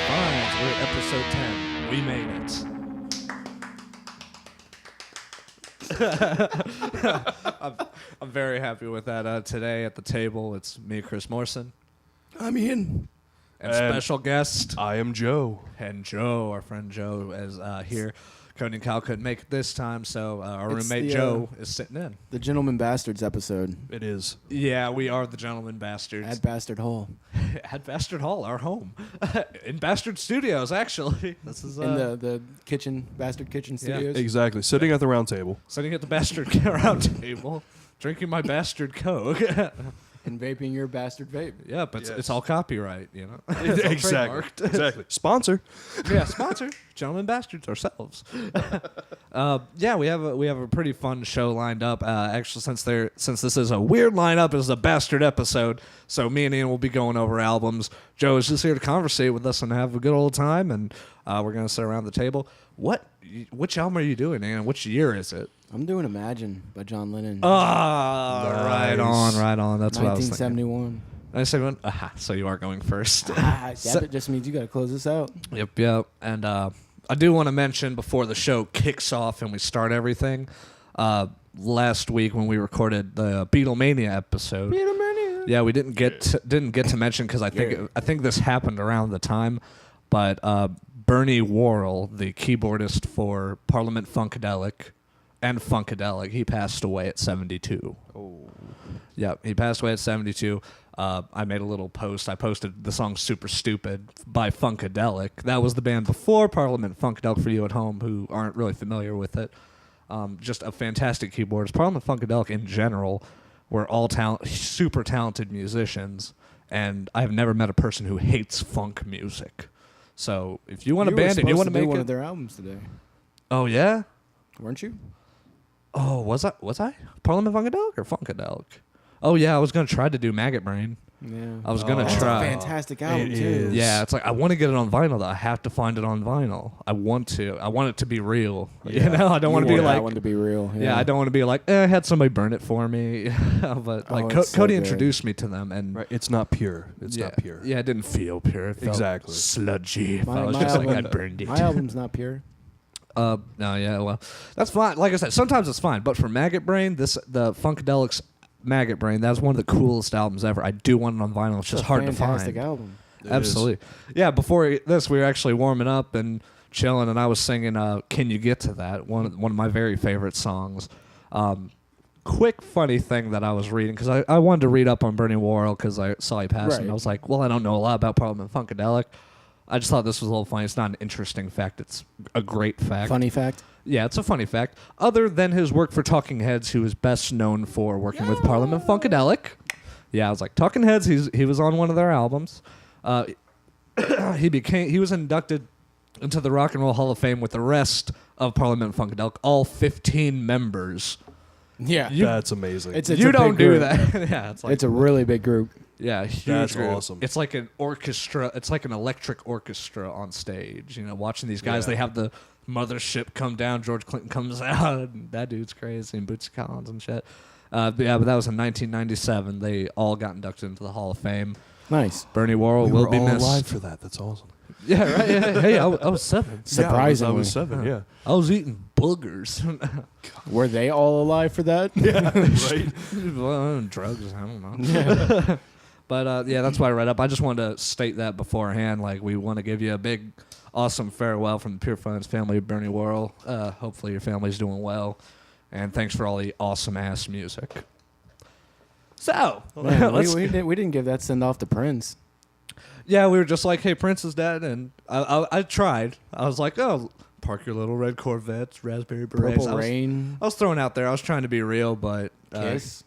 Finds. We're at episode 10. We made it. I'm very happy with that. Today at the table, it's me, Chris Morrison. I'm Ian. And special guest. I am Joe. And Joe, our friend Joe, is here. Cody and Kyle couldn't make it this time, so our roommate Joe is sitting in. The Gentleman Bastards episode. It is. Yeah, we are the Gentleman Bastards. At Bastard Hall. At Bastard Hall, our home. In Bastard Studios, actually. This is in the kitchen, Bastard Kitchen Studios. Exactly. Sitting at the round table. Sitting at the Bastard round table, drinking my Bastard Coke. And vaping your Bastard vape. Yeah, but it's all copyright, you know. Exactly. Exactly. Sponsor. Yeah, sponsor. Gentlemen Bastards ourselves. Yeah, we have a pretty fun show lined up. Actually, since this is a weird lineup, it's a Bastard episode. So me and Ian will be going over albums. Joe is just here to conversate with us and have a good old time, and we're gonna sit around the table. Which album are you doing, Ian? Which year is it? I'm doing Imagine by John Lennon. Right on. That's what I was thinking. 1971. 1971? Aha, so you are going first. That just means you got to close this out. Yep. And I do want to mention before the show kicks off and we start everything, last week when we recorded the Beatlemania episode. Yeah, we didn't get to mention because I think this happened around the time, but Bernie Worrell, the keyboardist for Parliament Funkadelic and Funkadelic, he passed away at 72. Oh. Yeah, he passed away at 72. I made a little post. I posted the song Super Stupid by Funkadelic. That was the band before Parliament Funkadelic, for you at home who aren't really familiar with it. Just a fantastic keyboardist. Parliament Funkadelic in general were all super talented musicians, and I have never met a person who hates funk music. So if you want a band and you want to make one of their albums today. Oh, yeah? Weren't you? Oh, was I? Parliament Funkadelic or Funkadelic? Oh, yeah, I was going to try to do Maggot Brain. Yeah. I was going to That's try. a fantastic album, too. Yeah, it's like, I want to get it on vinyl, though. I have to find it on vinyl. I want it to be real. Yeah. You know, I don't want to be like... I want to be real. Yeah, I don't want to be like, I had somebody burn it for me. But like Cody introduced me to them, and... Right. It's not pure. It's not pure. Yeah, it didn't feel pure. It felt exactly sludgy. My, I was my just album, like, I burned it. My album's not pure. No, yeah, well, that's fine. Like I said, sometimes it's fine. But for Maggot Brain, the Funkadelic's Maggot Brain, that's one of the coolest albums ever. I do want it on vinyl. It's just hard to find. Fantastic album. Absolutely. Yeah, before this, we were actually warming up and chilling, and I was singing Can You Get to That, one of my very favorite songs. Quick funny thing that I was reading, because I wanted to read up on Bernie Worrell because I saw he passed, and I was like, well, I don't know a lot about Parliament Funkadelic. I just thought this was a little funny. It's not an interesting fact. It's a great fact. Funny fact? Yeah, it's a funny fact. Other than his work for Talking Heads, who is best known for working with Parliament Funkadelic. Yeah, I was like, Talking Heads, he was on one of their albums. He was inducted into the Rock and Roll Hall of Fame with the rest of Parliament Funkadelic, all 15 members. Yeah. That's amazing. You don't do that. Yeah, it's a really big group. Yeah, huge That's group. awesome. It's like an orchestra. It's like an electric orchestra on stage. You know, watching these guys, they have the mothership come down. George Clinton comes out, and that dude's crazy, and Bootsy Collins and shit. But that was in 1997. They all got inducted into the Hall of Fame. Nice. Bernie Worrell will be missed. Alive for that. That's awesome. Yeah, right. Yeah, hey, I was 7. Surprisingly. I was 7. Yeah. I was eating boogers. Were they all alive for that? Yeah. Right. Well, drugs. I don't know. Yeah. But yeah, that's why I read up. I just wanted to state that beforehand. Like, we want to give you a big, awesome farewell from the Pure Finds family of Bernie Worrell. Hopefully your family's doing well. And thanks for all the awesome-ass music. So, Man, we didn't give that send-off to Prince. Yeah, we were just like, hey, Prince is dead. And I tried. I was like, oh, park your little red Corvettes, Raspberry Berets. Purple Rain. I was throwing out there. I was trying to be real, but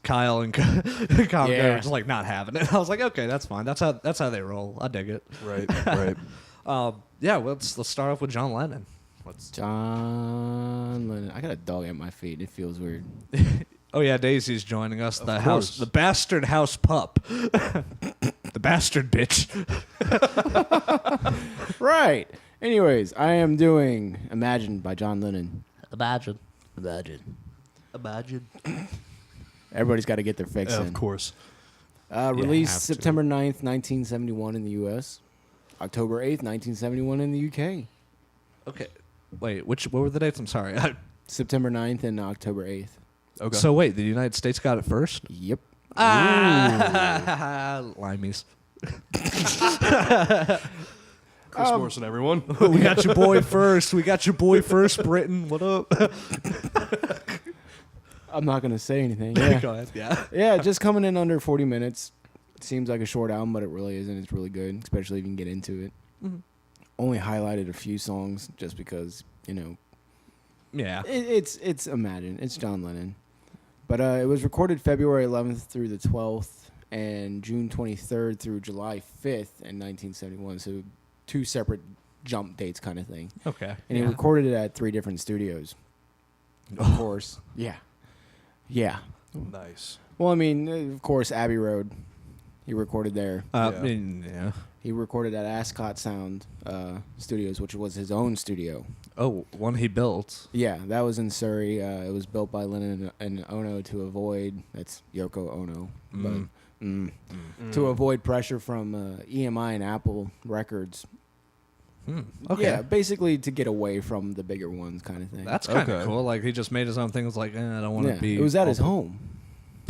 Kyle and Kyle were just like not having it. I was like, okay, that's fine. That's how they roll. I dig it. Right. Yeah, let's start off with John Lennon. John Lennon. I got a dog at my feet. It feels weird. Oh yeah, Daisy's joining us. The bastard house pup. The bastard bitch. Right. Anyways, I am doing Imagine by John Lennon. Imagine. Everybody's got to get their fix in. Of course. Released September 9th, 1971 in the U.S. October 8th, 1971 in the UK. Okay. Wait, what were the dates? I'm sorry. September 9th and October 8th. Okay. So wait, the United States got it first? Yep. Limeys. Chris Morrison, everyone. We got your boy first. We got your boy first, Britain. What up? I'm not going to say anything. Yeah. Go ahead. Yeah. Yeah, just coming in under 40 minutes. Seems like a short album, but it really isn't. It's really good, especially if you can get into it. Mm-hmm. Only highlighted a few songs just because, Yeah. it's Imagine. It's John Lennon. But it was recorded February 11th through the 12th and June 23rd through July 5th in 1971. So 2 separate jump dates kind of thing. Okay. And he recorded it at 3 different studios. Of course. Yeah. Yeah. Nice. Well, I mean, of course, Abbey Road. He recorded there. Yeah. He recorded at Ascot Sound Studios, which was his own studio. Oh, one he built. Yeah, that was in Surrey. It was built by Lennon and Ono to avoid, that's Yoko Ono, to avoid pressure from EMI and Apple Records. Okay. Yeah, basically to get away from the bigger ones kind of thing. That's kind of Okay. cool. Like, he just made his own thing. It was like, I don't want to be... It was at his home.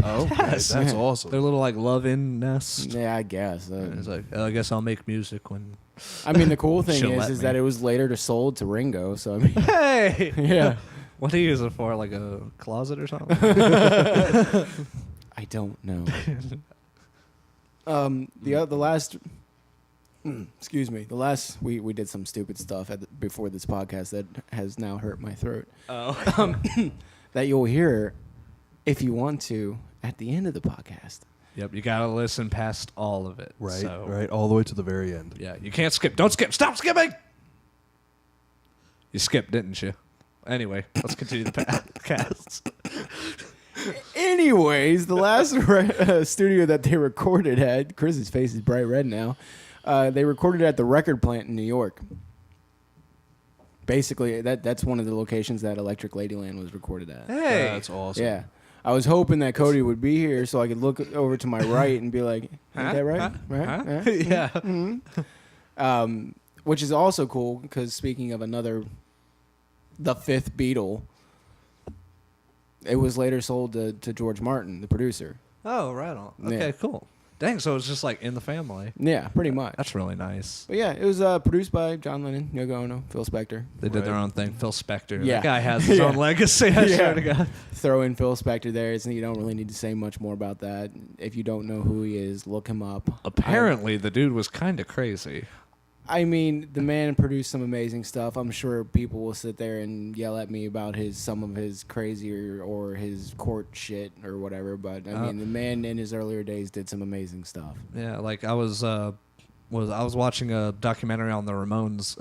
Oh, okay. Yes. That's awesome. Their little, like, love-in nest. Yeah, I guess. It's like, I guess I'll make music when... I mean, the cool thing She'll is let me. that it was later sold to Ringo, so I mean... Hey! Yeah. What do you use it for? Like a closet or something? I don't know. The last, excuse me, we did some stupid stuff before this podcast that has now hurt my throat. Oh. That you'll hear if you want to at the end of the podcast. Yep, you gotta listen past all of it. Right, so, right, all the way to the very end. Yeah, you can't skip. Don't skip. Stop skipping! You skipped, didn't you? Anyway, let's continue the podcast. Anyways, the last studio that they recorded at, Chris's face is bright red now. They recorded at the record plant in New York. Basically, that's one of the locations that Electric Ladyland was recorded at. Hey! That's awesome. Yeah. I was hoping that Cody would be here so I could look over to my right and be like, "Is that right? Huh? Right? Huh? Right? Yeah. Which is also cool because speaking of the 5th Beatle, it was later sold to George Martin, the producer. Oh, right on. Okay, Yeah. cool. Dang, so it's just like in the family. Yeah, pretty much. That's really nice. But yeah, it was produced by John Lennon, Yoko Ono, Phil Spector. They did their Right. own thing. Phil Spector. Yeah. That guy has his Yeah. own legacy, I Yeah. swear to God. Throw in Phil Spector there. You don't really need to say much more about that. If you don't know who he is, look him up. Apparently, the dude was kind of crazy. I mean, the man produced some amazing stuff. I'm sure people will sit there and yell at me about some of his crazy or his court shit or whatever. But I mean, the man in his earlier days did some amazing stuff. Yeah, like I was watching a documentary on the Ramones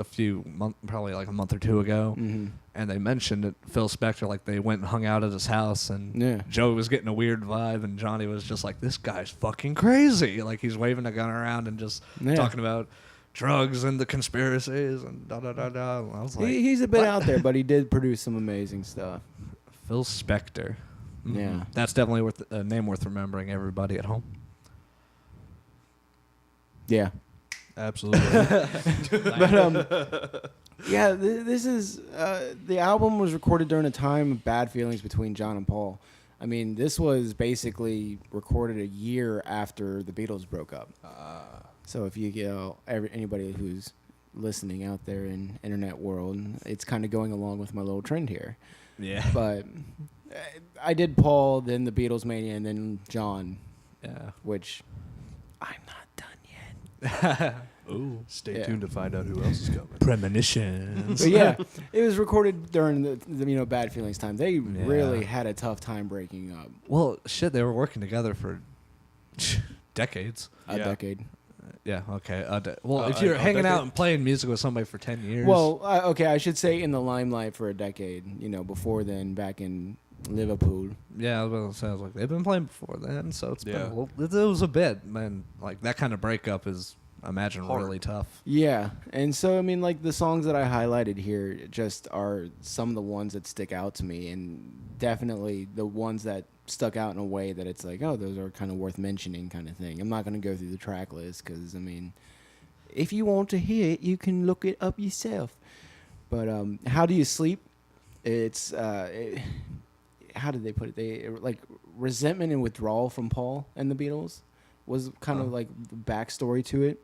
probably like a month or two ago, and they mentioned it, Phil Spector, like they went and hung out at his house, and Yeah. Joe was getting a weird vibe, and Johnny was just like, "This guy's fucking crazy!" Like he's waving a gun around and just Yeah. talking about drugs and the conspiracies and da da da da. I was like, He's a bit what? out there, but he did produce some amazing stuff. Phil Spector. Mhm. Yeah. That's definitely a name worth remembering. Everybody at home. Yeah. Absolutely. But yeah, this is the album was recorded during a time of bad feelings between John and Paul. I mean, this was basically recorded a year after the Beatles broke up. So if anybody who's listening out there in internet world, it's kind of going along with my little trend here. Yeah. But I did Paul, then the Beatles Mania, and then John, Yeah. which I'm not done yet. Ooh. Stay Yeah. tuned to find out who else is coming. Premonitions. But yeah, it was recorded during the bad feelings time. They really had a tough time breaking up. Well, shit, they were working together for decades. A Yeah. decade. Yeah, okay. If you're hanging out and playing music with somebody for 10 years. Well, okay, I should say in the limelight for a decade. Before then, back in Liverpool. yeah, well, it sounds like they've been playing before then, so it's Yeah. been, it was a bit, man. Like, that kind of breakup is, I imagine, Hard. really tough. Yeah, and so I mean, like the songs that I highlighted here just are some of the ones that stick out to me, and definitely the ones that stuck out in a way that it's like, oh, those are kind of worth mentioning, kind of thing. I'm not going to go through the track list because I mean, if you want to hear it, you can look it up yourself. But How Do You Sleep? It's how did they put it? They like resentment and withdrawal from Paul and the Beatles was kind of like the backstory to it.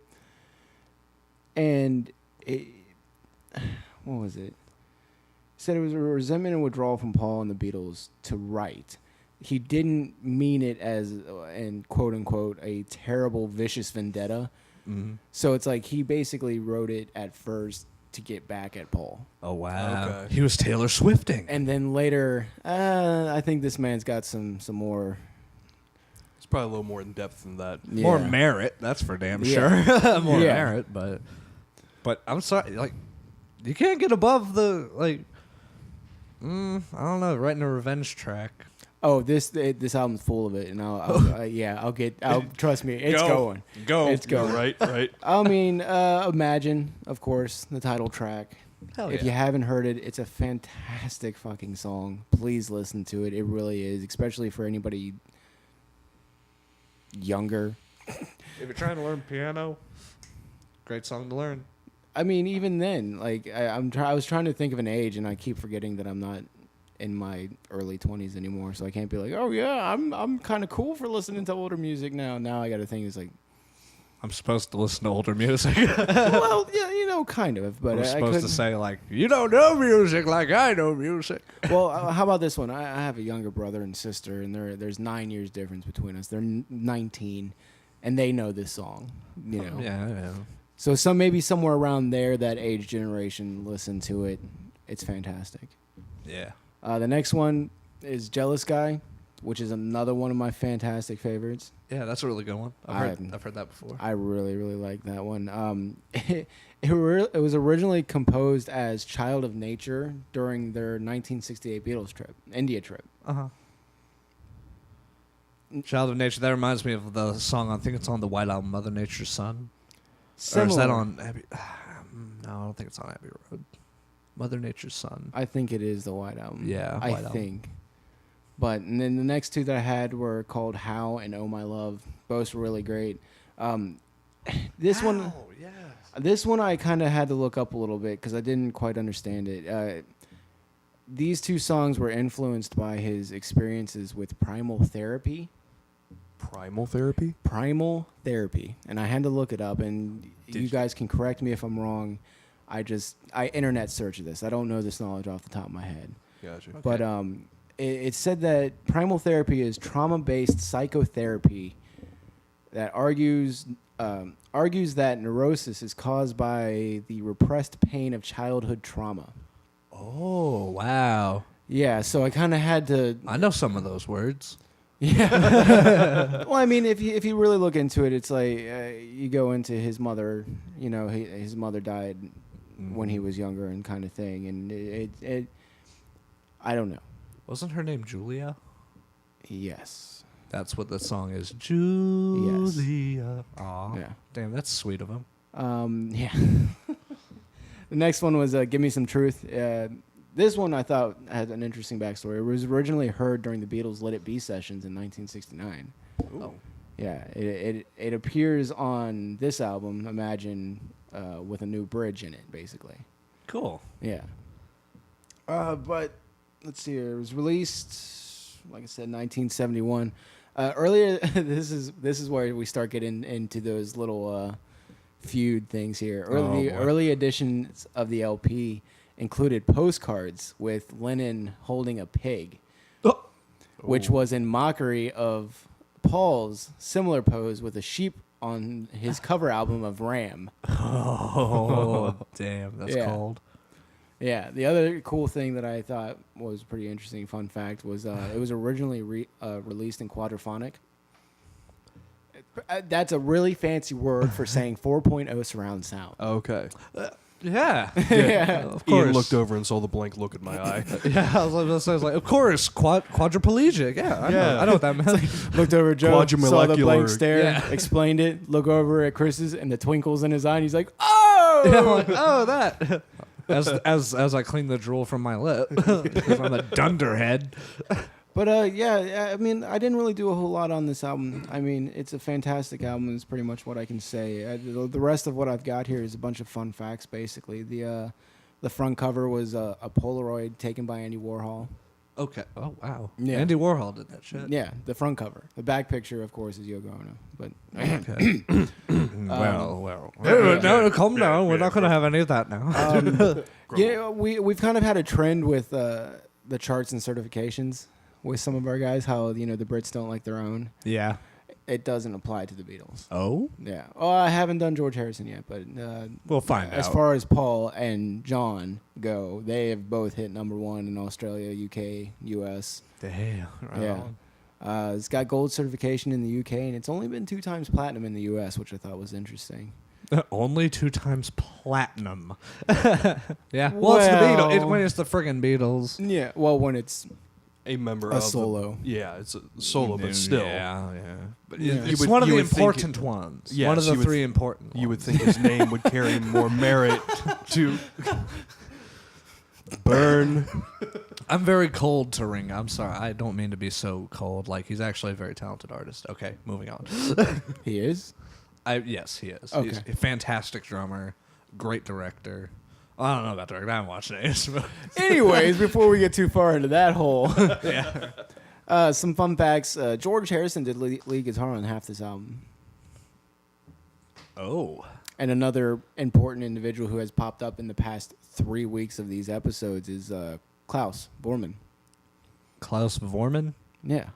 And what was it? Said it was a resentment and withdrawal from Paul and the Beatles to write. He didn't mean it as, and quote unquote, a terrible, vicious vendetta. Mm-hmm. So it's like he basically wrote it at first to get back at Paul. Oh, wow. Okay. He was Taylor Swifting. And then later, I think this man's got some more. It's probably a little more in depth than that. Yeah. More merit, that's for damn Yeah. sure. More Yeah. merit, but I'm sorry, like, you can't get above the, like, I don't know, writing a revenge track. Oh, this album's full of it, and I'll trust me, it's going. It's going. Right. I mean, Imagine, of course, the title track. Hell If yeah. you haven't heard it, it's a fantastic fucking song. Please listen to it. It really is, especially for anybody younger. If you're trying to learn piano, great song to learn. I mean, even then, like I was trying to think of an age, and I keep forgetting that I'm not in my early 20s anymore. So I can't be like, oh yeah, I'm kind of cool for listening to older music now. Now I got to think it's like, I'm supposed to listen to older music. well, yeah, kind of. But I'm I supposed to couldn't- say, like, you don't know music like I know music. Well, how about this one? I have a younger brother and sister, and there's 9 years difference between us. They're 19, and they know this song. You know. Yeah. So maybe somewhere around there, that age generation, listen to it. It's fantastic. Yeah. The next one is Jealous Guy, which is another one of my fantastic favorites. Yeah, that's a really good one. I've heard that before. I really, really like that one. It was originally composed as Child of Nature during their 1968 Beatles trip, India trip. Uh-huh. Child of Nature, that reminds me of the song, I think it's on the White Album, Mother Nature's Son. Or is that on Abbey? No, I don't think it's on Abbey Road. Mother Nature's Son. I think it is the White Album. Yeah, I White Album. think. But and then the next two that I had were called How and Oh My Love. Both were really great. This one I kind of had to look up a little bit because I didn't quite understand it. These two songs were influenced by his experiences with primal therapy. Primal therapy? Primal therapy. And I had to look it up, and you guys can correct me if I'm wrong. I internet searched this. I don't know this knowledge off the top of my head. Gotcha. Okay. But it said that primal therapy is trauma-based psychotherapy that argues that neurosis is caused by the repressed pain of childhood trauma. Oh, wow. Yeah, so I kind of had to. I know some of those words. Yeah. Well, I mean, if you really look into it, it's like you go into his mother. You know, his mother died when he was younger, and kind of thing, and it I don't know. Wasn't her name Julia? Yes. That's what the song is. Julia. Aw. Yeah. Damn, that's sweet of him. Yeah. The next one was Give Me Some Truth. This one I thought had an interesting backstory. It was originally heard during the Beatles' Let It Be sessions in 1969. Oh. Yeah, it appears on this album, Imagine, with a new bridge in it, basically. Cool. Yeah. But let's see here. It was released, like I said, 1971. Earlier, this is where we start getting into those little feud things here. Early editions of the LP included postcards with Lennon holding a pig, which was in mockery of Paul's similar pose with a sheep on his cover album of Ram. Oh, damn. That's Yeah. cold. Yeah, the other cool thing that I thought was pretty interesting, fun fact, was it was originally released in quadraphonic. That's a really fancy word for saying 4.0 surround sound. Okay. Yeah. Yeah. Of course. Ian looked over and saw the blank look in my eye. Yeah, I was like, of course, quadriplegic. Yeah, I know what that meant. Looked over at Joe, saw the Quadrimolecular. blank stare, Yeah. explained it, look over at Chris's, and the twinkles in his eye, and he's like, oh! Yeah, I'm like, oh, that. As I clean the drool from my lip, because I'm a dunderhead. But yeah, I mean, I didn't really do a whole lot on this album. I mean, it's a fantastic album. Is pretty much what I can say. The rest of what I've got here is a bunch of fun facts. Basically, the front cover was a Polaroid taken by Andy Warhol. Okay. Oh wow. Yeah. Andy Warhol did that shit. Yeah, the front cover. The back picture, of course, is Yoko Ono. But Okay. well. yeah. No, calm down. We're not going to have any of that now. yeah, we've kind of had a trend with the charts and certifications with some of our guys. How the Brits don't like their own. Yeah. It doesn't apply to the Beatles. Oh. Yeah. Oh, I haven't done George Harrison yet, but We'll find as out. far as Paul and John go, they have both hit #1 in Australia, UK, US. Damn. Right Yeah. on. It's got gold certification in the UK, and it's only been 2 times platinum in the US, which I thought was interesting. Only 2 times platinum. Yeah. Well, it's the Beatles. When it's the friggin' Beatles. Yeah. Well, when it's A member a of solo. Yeah, it's a solo, but still. Yeah. But Yeah. it's one of the important ones. Yes, One of the you would 3 important ones. You would think his name would carry more merit to burn. I'm very cold to Ringo. I'm sorry. I don't mean to be so cold. Like, he's actually a very talented artist. Okay, moving on. He is. Yes, he is. Okay. He's a fantastic drummer, great director. I don't know about director. I haven't watched it. Anyways, before we get too far into that hole, Yeah. some fun facts. George Harrison did lead guitar on half this album. Oh. And another important individual who has popped up in the past 3 weeks of these episodes is Klaus Bormann. Klaus Vormann? Yeah.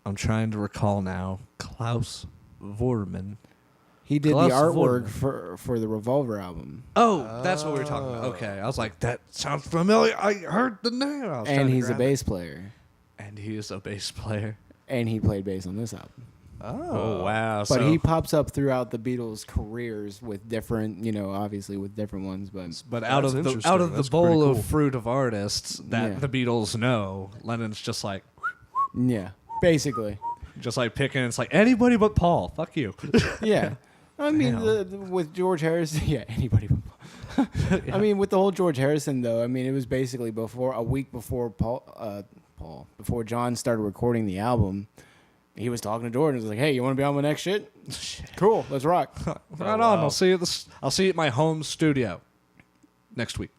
I'm trying to recall now. Klaus Vormann. He did Klaus the artwork Vormann. for the Revolver album. Oh, that's what we were talking about. Okay. I was like, that sounds familiar. I heard the name. I was trying And to he's a grab it. bass player. And he is a bass player. And he played bass on this album. Oh, wow. But he pops up throughout the Beatles' careers with different, obviously with different ones. But But out That's of the interesting. That's bowl pretty of cool. fruit of artists that Yeah. the Beatles know, Lennon's just like basically. picking. It's like anybody but Paul. Fuck you. Yeah. I mean, Damn. with George Harrison, anybody but Paul. I mean, with the whole George Harrison, though, I mean, it was basically a week before before John started recording the album. He was talking to George and was like, "Hey, you want to be on my next shit? Cool, let's rock." Right on. I'll see you. I'll see you at my home studio next week.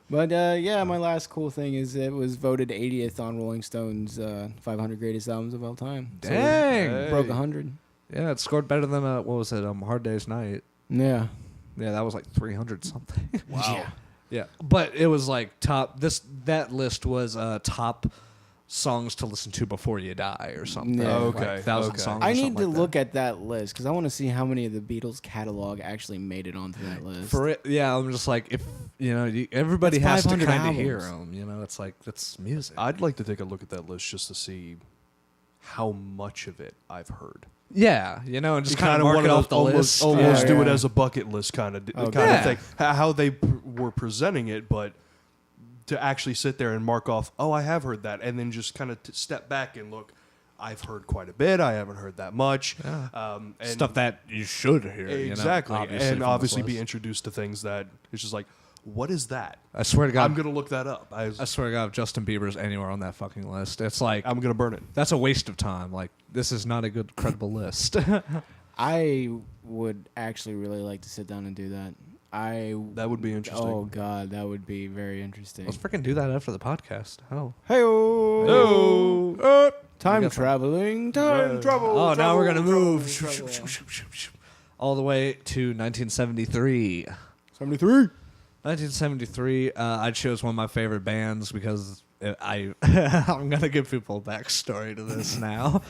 But yeah, my last cool thing is it was voted 80th on Rolling Stone's 500 greatest albums of all time. So Dang. it broke 100. Yeah, it scored better than what was it? Hard Day's Night. Yeah. Yeah, that was like 300 something. Wow. Yeah. Yeah, but it was like top. That list was top songs to listen to before you die or something. Yeah. Oh, Like okay, 1,000 okay. songs. or I need something to like look at that list because I want to see how many of the Beatles catalog actually made it onto that list. For it, yeah, I'm just like, if everybody That's has to 500 kind of hear albums. them. It's like that's music. I'd like to take a look at that list just to see how much of it I've heard. Yeah, and just You kind of wanna mark it off the list. almost Yeah, do it yeah. as a bucket list kind of Okay. thing. How they were presenting it, but to actually sit there and mark off, oh, I have heard that, and then just kind of step back and look. I've heard quite a bit. I haven't heard that much. Yeah. And Stuff that you should hear. exactly, obviously and from this obviously be list. introduced to things that it's just like, what is that? I swear to God, I'm gonna look that up. I swear to God, if Justin Bieber's anywhere on that fucking list, it's like I'm gonna burn it. that's a waste of time. Like this is not a good, credible list. I would actually really like to sit down and do that. That would be interesting. Oh God, that would be very interesting. Let's freaking do that after the podcast. Oh. Hey-o. Time We got traveling, time travel. Oh, now we're gonna travel, move travel. all the way to 1973. 73. 1973, I chose one of my favorite bands because I'm going to give people a backstory to this now.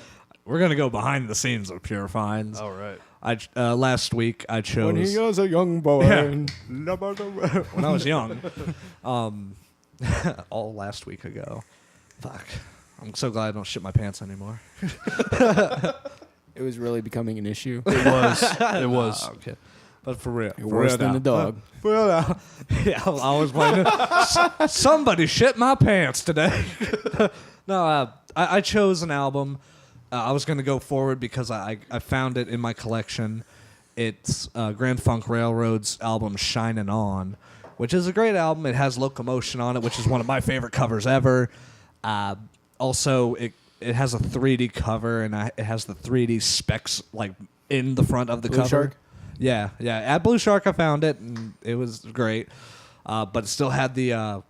We're going to go behind the scenes of Pure Finds. All right. Last week, I chose... When he was a young boy. Yeah. when I was young. All last week ago. Fuck. I'm so glad I don't shit my pants anymore. It was really becoming an issue. It was. It was. Okay. But for real. You're worse than the dog. For real now. Yeah, I was wondering. Somebody shit my pants today. No, I chose an album. I was going to go forward because I found it in my collection. It's Grand Funk Railroad's album Shinin' On, which is a great album. It has Locomotion on it, which is one of my favorite covers ever. Also, it has a 3D cover, and it has the 3D specs like in the front of the Blue cover. Shark? Yeah. At Blue Shark, I found it, and it was great. But it still had the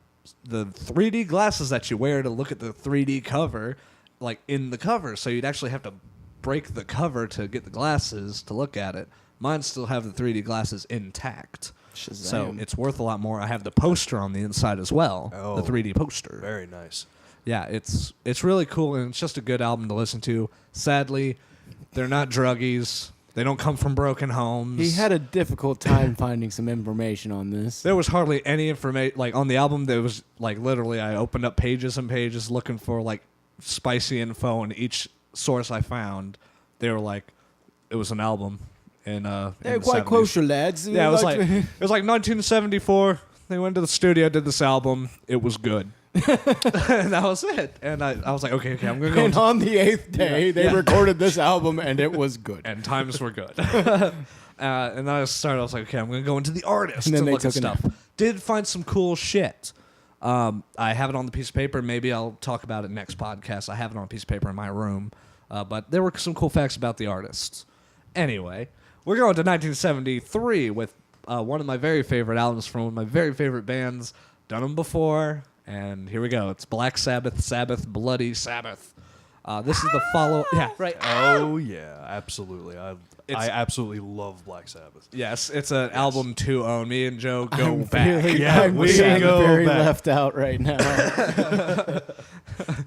3D glasses that you wear to look at the 3D cover, like in the cover. So you'd actually have to break the cover to get the glasses to look at it. Mine still have the 3D glasses intact. Shazam. So it's worth a lot more. I have the poster on the inside as well, Oh, the 3D poster. Very nice. Yeah, it's really cool, and it's just a good album to listen to. Sadly, they're not druggies. They don't come from broken homes. He had a difficult time finding some information on this. There was hardly any information. Like, on the album, there was, like, literally, I opened up pages and pages looking for, like, spicy info, and each source I found, they were like, it was an album. They're in quite the 70s. kosher, lads. Yeah, it was like 1974. They went to the studio, did this album. It was good. And that was it. And I was like, okay, I'm going to go. And on the 8th day, they recorded this album, and it was good. And times were good. And then I was like, okay, I'm going to go into the artist And then and they look at took a nap. stuff. Did find some cool shit. I have it on the piece of paper. Maybe I'll talk about it next podcast. I have it on a piece of paper in my room. But there were some cool facts about the artists. Anyway, we're going to 1973 with one of my very favorite albums from one of my very favorite bands. Done them before. And here we go. It's Black Sabbath, Sabbath, Bloody Sabbath. This is the follow. Yeah, right. Oh yeah, absolutely. I absolutely love Black Sabbath. Yes, it's an album to own. Me and Joe go I'm back. feeling- Yeah, I'm we feeling go very back. left out right now.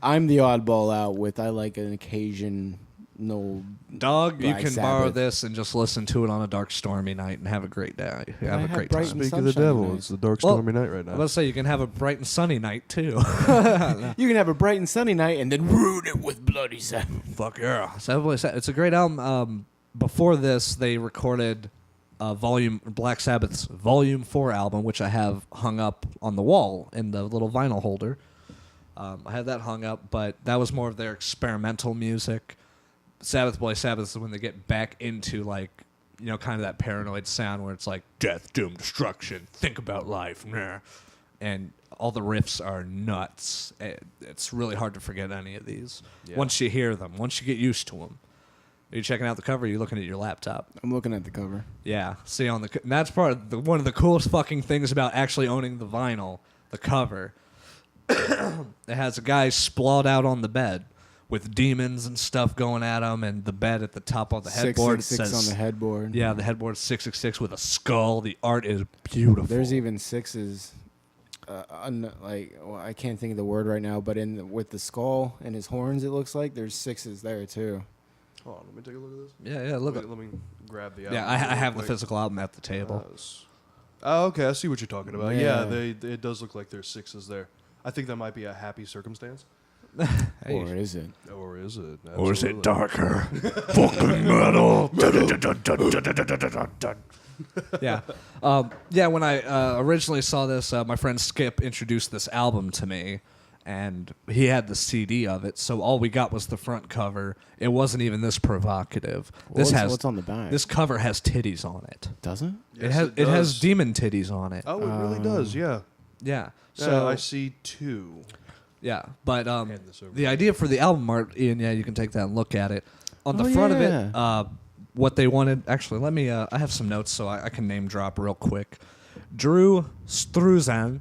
I'm the oddball out with I like an occasion. No, Dog, you Black can borrow Sabbath. this and just listen to it on a dark, stormy night and have a great day. Have a have great bright time. and Speak of the sunshine devil, tonight. it's the dark Well, stormy night right I was now. about to say, you can have a bright and sunny night, too. you can have a bright and sunny night and then ruin it with Bloody Sabbath. Fuck yeah. It's a great album. Before this, they recorded Black Sabbath's Volume 4 album, which I have hung up on the wall in the little vinyl holder. I had that hung up, but that was more of their experimental music. Sabbath Bloody Sabbath is when they get back into, like, you know, kind of that paranoid sound where it's like death, doom, destruction, think about life, nah. And all the riffs are nuts. It's really hard to forget any of these Yeah. once you hear them, once you get used to them. Are you checking out the cover? Or are you looking at your laptop? I'm looking at the cover. Yeah. See, and that's part of one of the coolest fucking things about actually owning the vinyl, the cover. It has a guy sprawled out on the bed with demons and stuff going at him, and the bed at the top of the headboard 666 says on the headboard. Yeah, the headboard's 666 with a skull. The art is beautiful. There's even sixes. I can't think of the word right now, but with the skull and his horns, it looks like there's sixes there too. Hold on, let me take a look at this. Yeah. Look. Let me grab the album. Yeah, I real have the quick. physical album at the table. Oh, okay. I see what you're talking about. Yeah, Yeah. it does look like there's sixes there. I think that might be a happy circumstance. Hey. Or is it? Or is it? Or is it Absolutely. darker? Fucking metal. Yeah. When I originally saw this, my friend Skip introduced this album to me, and he had the CD of it, so all we got was the front cover. It wasn't even this provocative. What's on the back? This cover has titties on it. Doesn't? Yes, it has does. demon titties on it. Oh, it really does. Yeah. Yeah. So So I see two. yeah, but Hand this over the to idea for the album art, Ian, yeah, you can take that and look at it. On the Oh, front of yeah. it, what they wanted. Actually, let me. I have some notes so I can name drop real quick. Drew Struzan.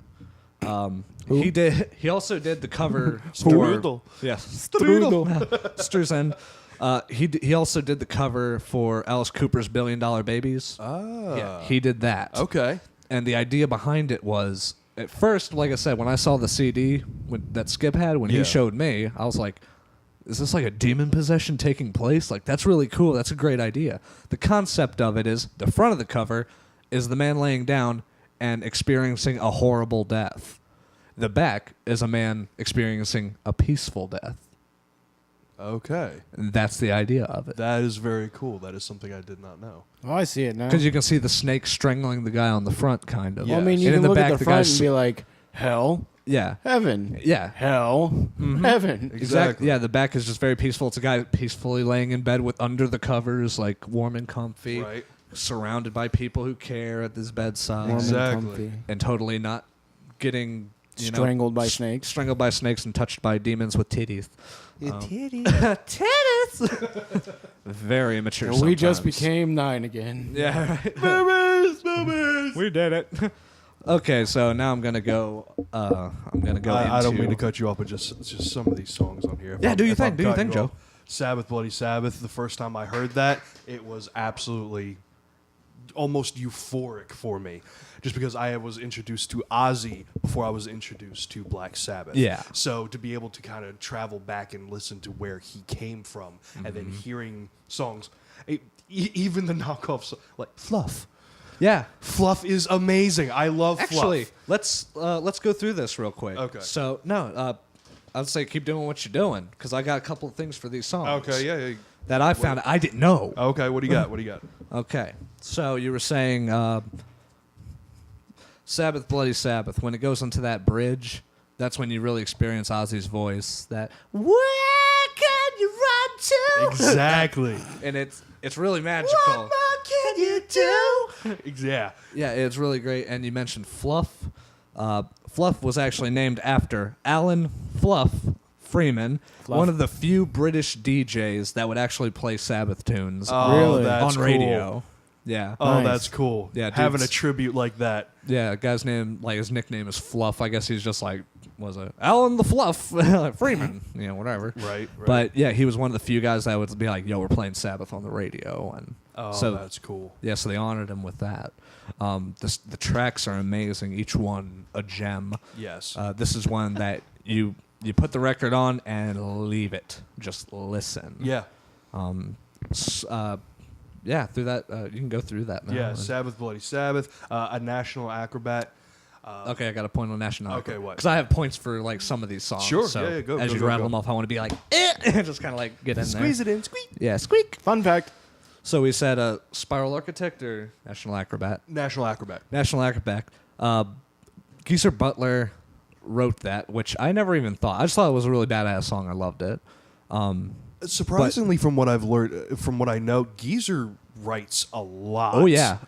Who? He also did the cover. Strudel. Yes, Strudel. Struzan. He also did the cover for Alice Cooper's $1 Billion Babies. Ah. Yeah, he did that. Okay. And the idea behind it was, at first, like I said, when I saw the CD that Skip had, when Yeah. he showed me, I was like, is this like a demon possession taking place? Like, that's really cool. That's a great idea. The concept of it is, the front of the cover is the man laying down and experiencing a horrible death. The back is a man experiencing a peaceful death. Okay. And that's the idea of it. That is very cool. That is something I did not know. Oh, I see it now. Because you can see the snake strangling the guy on the front, kind of. Yeah. Well, I mean, you And in can the look back, at the the front guy's- and be like, hell, Yeah. heaven, Yeah. hell, heaven. Exactly. Yeah, the back is just very peaceful. It's a guy peacefully laying in bed with under the covers, like warm and comfy, Right. surrounded by people who care at his bedside, Warm Exactly. and comfy. and totally not getting Strangled by snakes. Strangled by snakes and touched by demons with titties. Titties. Titties. Very immature. We just sometimes. became 9 again. Yeah. Right. Boobies. We did it. Okay, so now I'm gonna go. I'm gonna go. I don't into- mean to cut you off, but just some of these songs on here. Yeah, do your If I'm thing, do your cutting thing, you off. Joe. Sabbath, Bloody Sabbath. The first time I heard that, it was absolutely almost euphoric for me, just because I was introduced to Ozzy before I was introduced to Black Sabbath. Yeah. So to be able to kind of travel back and listen to where he came from, and then hearing songs, even the knockoffs like Fluff. Yeah. Fluff is amazing. I love Actually, Fluff. let's go through this real quick. Okay. So I'd say keep doing what you're doing because I got a couple of things for these songs. Okay, yeah. That I found I didn't know. Okay, what do you got? What do you got? Okay, so you were saying Sabbath, Bloody Sabbath. When it goes into that bridge, that's when you really experience Ozzy's voice. That where can you run to? Exactly. And it's really magical. What more can you do? Yeah. Yeah, it's really great. And you mentioned Fluff. Fluff was actually named after Alan Fluff Freeman, Fluff. one of the few British DJs that would actually play Sabbath tunes Really? That's on cool. radio. Yeah. Oh, Nice. that's cool. Yeah, having a dude's- tribute like that. Yeah, guy's name, like his nickname is Fluff. I guess he's just like, was it Alan the Fluff Freeman? You know, whatever. Right. But yeah, he was one of the few guys that would be like, yo, we're playing Sabbath on the radio. And so that's cool. yeah, so they honored him with that. The tracks are amazing, each one a gem. Yes. This is one that you put the record on and leave it. Just listen. yeah. Yeah, through that, you can go through that now. Yeah. And- Sabbath, Bloody Sabbath. A National Acrobat. Okay, I got a point on National. Okay, what? Because I have points for like some of these songs. Sure, So yeah, go, as go, you go, rattle go. them off, I want to be like, and just kind of like get in Squeeze there. it in. Squeak. Yeah, squeak. Fun fact. So we said Spiral Architect or National Acrobat. National Acrobat. National Acrobat. Geezer Butler wrote that, which I never even thought. I just thought it was a really badass song. I loved it. Surprisingly, from what I've learned, from what I know, Geezer writes a lot. Oh yeah,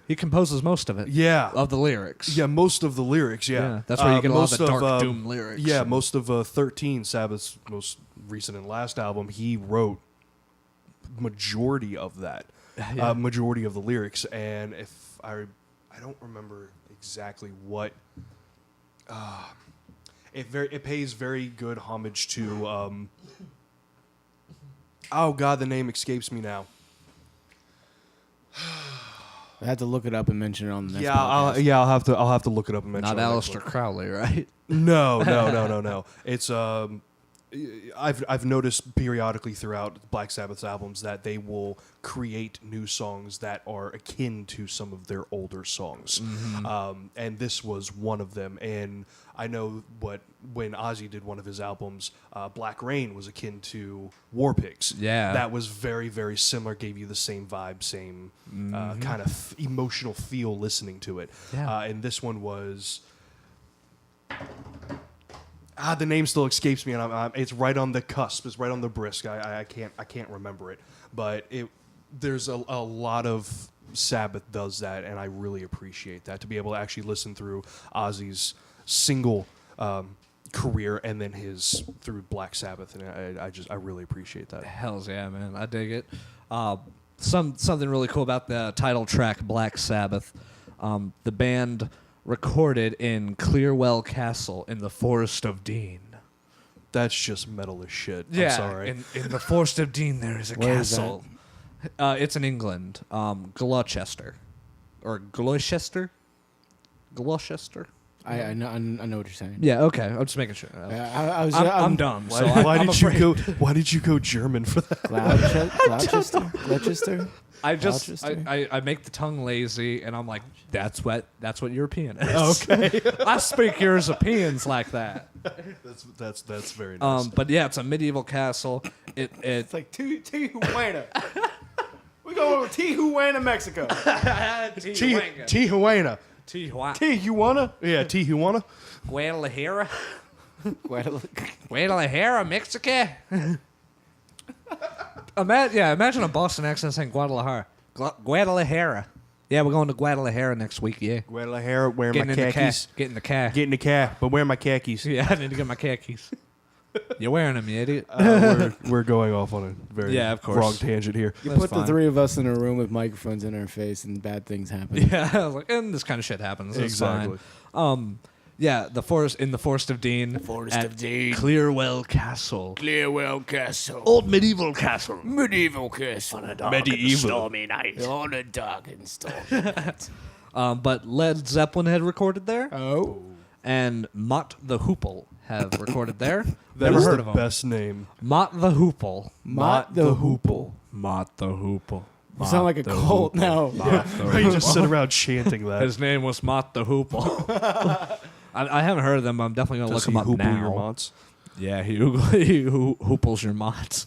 He composes most of it. Yeah. Of the lyrics. Yeah, most of the lyrics, yeah. That's where you get a lot most of the dark of, doom lyrics. Yeah, and- most of 13, Sabbath's most recent and last album, he wrote majority of that. Yeah. Majority of the lyrics. And if I don't remember exactly what... it pays very good homage to... oh, God, the name escapes me now. I had to look it up and mention it on the next Yeah, podcast. I'll have to look it up and mention Not it on the next Aleister one. Crowley, right? No. It's I've noticed periodically throughout Black Sabbath's albums that they will create new songs that are akin to some of their older songs, and this was one of them. And I know when Ozzy did one of his albums, Black Rain was akin to War Pigs. Yeah. that was very, very similar. Gave you the same vibe, same kind of emotional feel listening to it. Yeah. And this one was. The name still escapes me, and it's right on the cusp. It's right on the brisk. I can't remember it, but there's a lot of Sabbath does that, and I really appreciate that to be able to actually listen through Ozzy's single career and then his through Black Sabbath, and I really appreciate that. Hells yeah, man. I dig it. Something really cool about the title track, Black Sabbath. The band recorded in Clearwell Castle in the Forest of Dean. That's just metal as shit. Yeah, I'm sorry. In the Forest of Dean, there is a Where is castle. It's in England. Gloucester. Or Gloucester? Gloucester? I know what you're saying. Yeah, okay. I'm just making sure. I'm dumb. Why, So why I'm did you afraid. go? Why did you go German for that? Gloucester? I just Gloucester? I make the tongue lazy, and I'm like, that's what European is. Okay, I speak Europeans like that. that's very nice. But yeah, it's a medieval castle. It's like Tijuana. We go to Tijuana, Mexico. Tijuana. Tijuana. Tijuana? Yeah, Tijuana. Guadalajara. Guadalupe. Guadalajara, Mexico. Imagine a Boston accent saying Guadalajara. Guadalajara. Yeah, we're going to Guadalajara next week. Yeah, Guadalajara, wearing getting my in the car. khakis. Get in the car. Get in the car, but wearing my khakis. Yeah, I need to get my khakis. You're wearing them, you idiot. We're going off on a very Yeah, of course. wrong tangent here. You That's put fine. the three of us in a room with microphones in our face, and bad things happen. Yeah, I was like, and this kind of shit happens. It's Exactly. fine. Yeah, the forest in the Forest of Dean. Forest at of Dean. Clearwell Castle. Clearwell Castle. Old medieval castle. Medieval castle. On a dark Medieval. and stormy night. On a dark and stormy night. But Led Zeppelin had recorded there, Oh. and Mott the Hoople have recorded there. That Never is heard the of them. best name. Mott the Hoople. Mott the Hoople. Mott the Hoople. You sound like a cult now. You just sit around chanting that. His name was Mott the Hoople. I haven't heard of them, but I'm definitely going to look Does him he up hoople now. your mods? Yeah, he hooples your mods.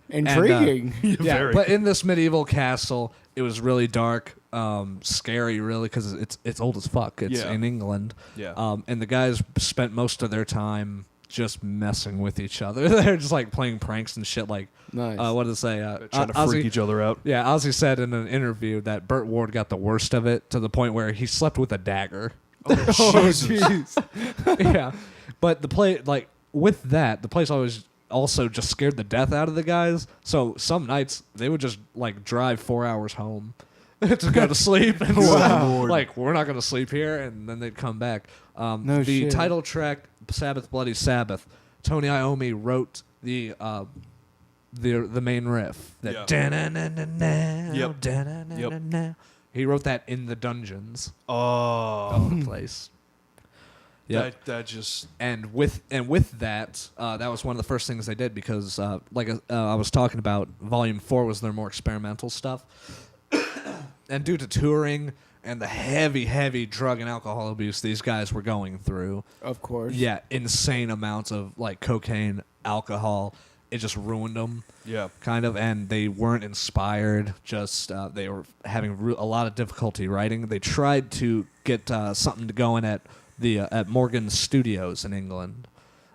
Intriguing. Yeah, Very. but in this medieval castle, it was really dark, scary, really, because it's old as fuck. It's Yeah. in England. Yeah. And the guys spent most of their time just messing with each other. They're just like playing pranks and shit. Like, Nice. what did it say? Trying to freak each other out. Yeah, Ozzy said in an interview that Burt Ward got the worst of it to the point where he slept with a dagger. Oh, jeez. Yeah, but the place always also just scared the death out of the guys. So some nights they would just like drive 4 hours home to go to sleep, and Wow. like we're not going to sleep here, and then they'd come back. No the shit. title track, Sabbath, Bloody Sabbath. Tony Iommi wrote the main riff. That Yeah. da-na-na-na-na, Yep. da-na-na-na-na. He wrote that in the dungeons Oh. of the place. Yep. That just And with that, that was one of the first things they did because, I was talking about, Volume 4 was their more experimental stuff. And due to touring and the heavy, heavy drug and alcohol abuse these guys were going through, Of course. yeah, insane amounts of like cocaine, alcohol, it just ruined them. yeah. Kind of, and they weren't inspired. Just they were having a lot of difficulty writing. They tried to get something to go in at Morgan Studios in England.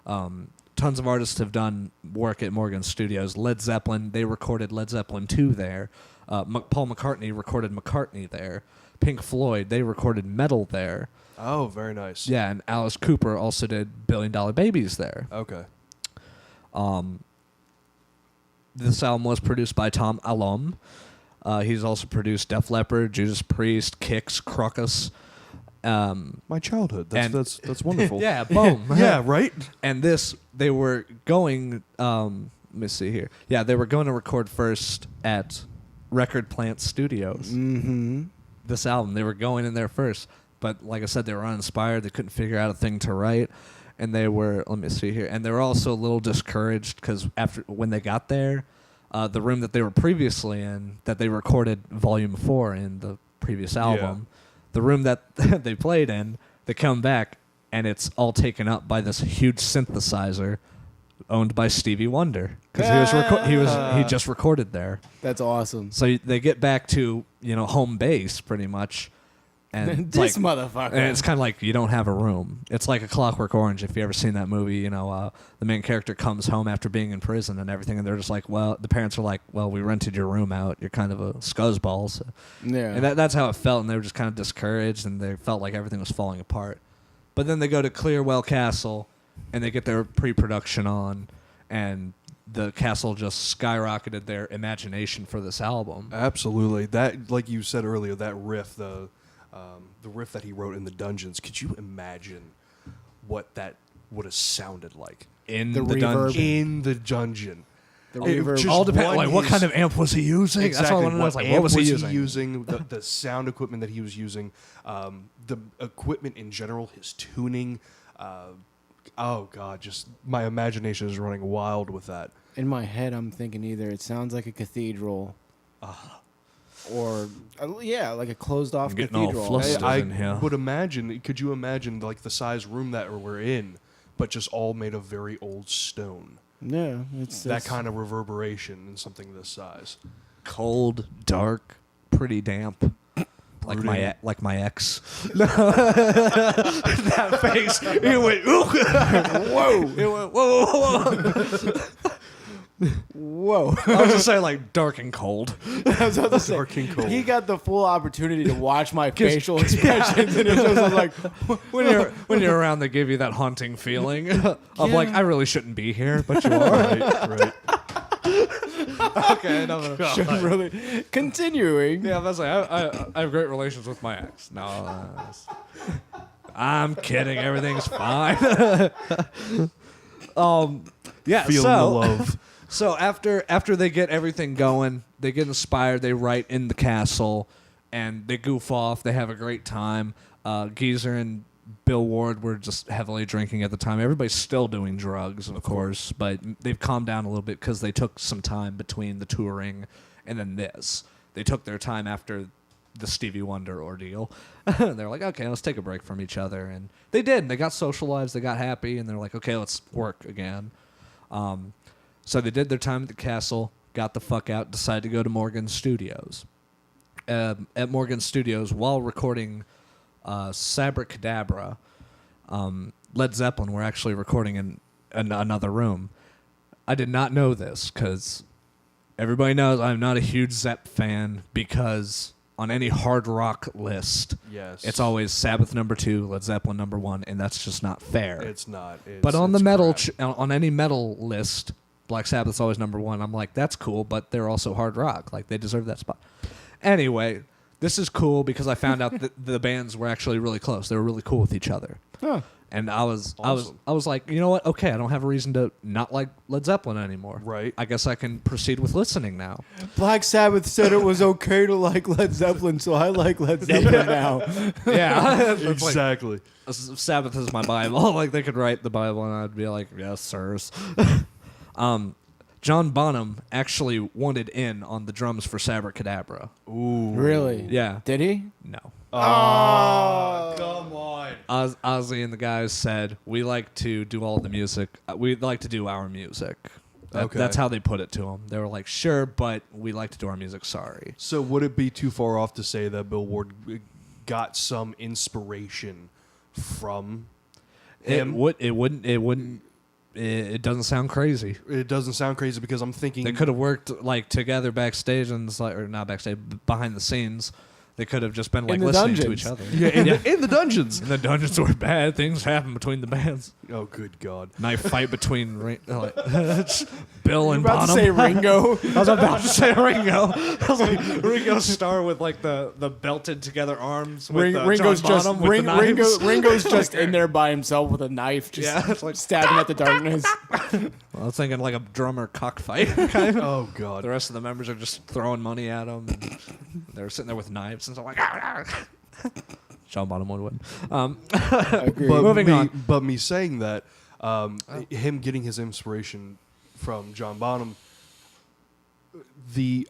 Tons of artists have done work at Morgan Studios. Led Zeppelin, they recorded Led Zeppelin 2 there. Paul McCartney recorded McCartney there. Pink Floyd, they recorded Metal there. Oh, very nice. Yeah, and Alice Cooper also did Billion Dollar Babies there. Okay. This album was produced by Tom Allom. He's also produced Def Leppard, Judas Priest, Kix, Crocus. My childhood. And- That's wonderful. Yeah, boom. Yeah, right? And this, they were going, let me see here. Yeah, they were going to record first at Record Plant Studios. Mm-hmm. This album, they were going in there first. But like I said, they were uninspired. They couldn't figure out a thing to write. And they were, let me see here. And they were also a little discouraged because when they got there, the room that they were previously in, that they recorded Volume 4 in the previous album, the room that they played in, they come back, and it's all taken up by this huge synthesizer owned by Stevie Wonder because he just recorded there. That's awesome. So they get back to home base pretty much, and This like, motherfucker. and it's kind of like you don't have a room. It's like A Clockwork Orange. If you ever seen that movie, the main character comes home after being in prison and everything, and they're just like, well, the parents are like, well, we rented your room out. You're kind of a scuzzball. So. Yeah. And that's how it felt, and they were just kind of discouraged, and they felt like everything was falling apart. But then they go to Clearwell Castle, and they get their pre-production on, and the castle just skyrocketed their imagination for this album. Absolutely. That, like you said earlier, that riff, the riff that he wrote in the dungeons. Could you imagine what that would have sounded like In The the reverb. dungeon. in the dungeon? The It reverb. just All depends. one Like, what is- kind of amp was he using? Exactly. That's all I want to know. It's like, what amp was he he using? using? The sound equipment that he was using, the equipment in general, his tuning. Oh God, just my imagination is running wild with that. In my head, I'm thinking either it sounds like a cathedral, or like a closed-off I'm getting all cathedral. flustered. I in here. would imagine. Could you imagine like the size room that we're in, but just all made of very old stone? Yeah, it's That kind of reverberation in something this size. Cold, dark, pretty damp. Like Brooding. my ex. That face. He went, ooh. Whoa. He went, whoa, whoa, whoa. Whoa. I was just saying like dark and cold. I was about to say, Dark and cold. he got the full opportunity to watch my facial expressions, and it was like, When you're around, they give you that haunting feeling of like, I really shouldn't be here, but you are. Right. Okay, no. shouldn't really. Continuing. Yeah, that's like I have great relations with my ex. No, I'm kidding. Everything's fine. Yeah. Feeling the love. So after they get everything going, they get inspired. They write in the castle, and they goof off. They have a great time. Geezer and Bill Ward were just heavily drinking at the time. Everybody's still doing drugs, of course, but they've calmed down a little bit because they took some time between the touring and then this. They took their time after the Stevie Wonder ordeal. They're like, okay, let's take a break from each other. And they did. And they got social lives. They got happy. And they're like, okay, let's work again. So they did their time at the castle, got the fuck out, decided to go to Morgan Studios. At Morgan Studios, while recording Sabracadabra, Led Zeppelin were actually recording in another room. I did not know this because everybody knows I'm not a huge Zepp fan because on any hard rock list, Yes. it's always Sabbath number 2, Led Zeppelin number 1, and that's just not fair. It's not. But on the it's metal, crap. on any metal list, Black Sabbath's always number 1. I'm like, that's cool, but they're also hard rock. Like, they deserve that spot. Anyway, this is cool because I found out that the bands were actually really close. They were really cool with each other. Huh. And I was Awesome. like, you know what? Okay, I don't have a reason to not like Led Zeppelin anymore. Right. I guess I can proceed with listening now. Black Sabbath said it was okay to like Led Zeppelin, so I like Led Zeppelin now. Yeah. It's like, Exactly. Sabbath is my Bible. Like, they could write the Bible and I'd be like, yes, sirs. John Bonham actually wanted in on the drums for Sabracadabra. Ooh. Really? Yeah. Did he? No. Oh, come on. Ozzy and the guys said, we like to do all the music. We like to do our music. Okay. That's how they put it to him. They were like, sure, but we like to do our music. Sorry. So would it be too far off to say that Bill Ward got some inspiration from him? It doesn't sound crazy. It doesn't sound crazy because I'm thinking They could have worked like together backstage and or not backstage, behind the scenes. They could have just been like the listening to dungeons. each other. Yeah, in the dungeons. And the dungeons were bad. Things happen between the bands. Oh, good God. Knife fight between Bill and About to Bonham. say Ringo. I was about to say Ringo. I was like Ringo Starr with like the belted together arms. With, Ringo's John just Bonham with the knives. Ringo's just in there by himself with a knife, just Yeah, it's like stabbing at the darkness. I was thinking like a drummer cockfight. Kind of. Oh, God. The rest of the members are just throwing money at him. And they're sitting there with knives and so like. John Bonham would win. Agreed. But Moving on. But me saying that, him getting his inspiration from John Bonham,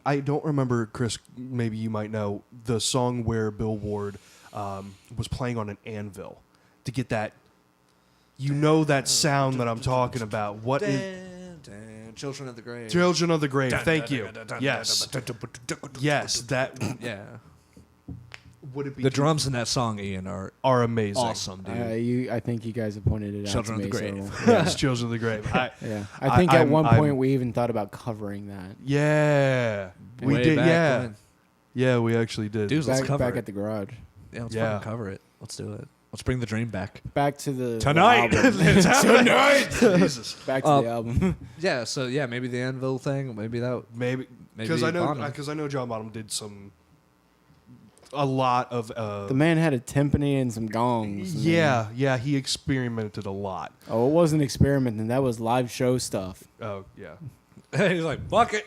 I don't remember, Chris, maybe you might know, the song where Bill Ward was playing on an anvil to get that, that sound that I'm talking about. What is... Children of the Grave. Children of the Grave, thank you. Yes. Yes, that... Yeah. Would it be The drums in that song, Ian, are amazing. awesome, dude. I think you guys have pointed it Children out of to the me. Grave. So, Yes, Children of the Grave. I think at one I'm- point we even thought about covering that. Yeah. We Way did, back yeah. when. Yeah, we actually did. Dudes, let's Back, cover back it. at the garage. Yeah, let's Yeah. fucking cover it. Let's do it. Let's bring the dream back. Back to the Tonight. the album. It's happening. Jesus. Back to the album. Yeah, so yeah, maybe the anvil thing, maybe that. Maybe Maybe because I Bonham. know John Bonham did a lot of The man had a timpani and some gongs. yeah, he experimented a lot. Oh, it wasn't experimenting. That was live show stuff. Oh yeah. He's like, fuck it.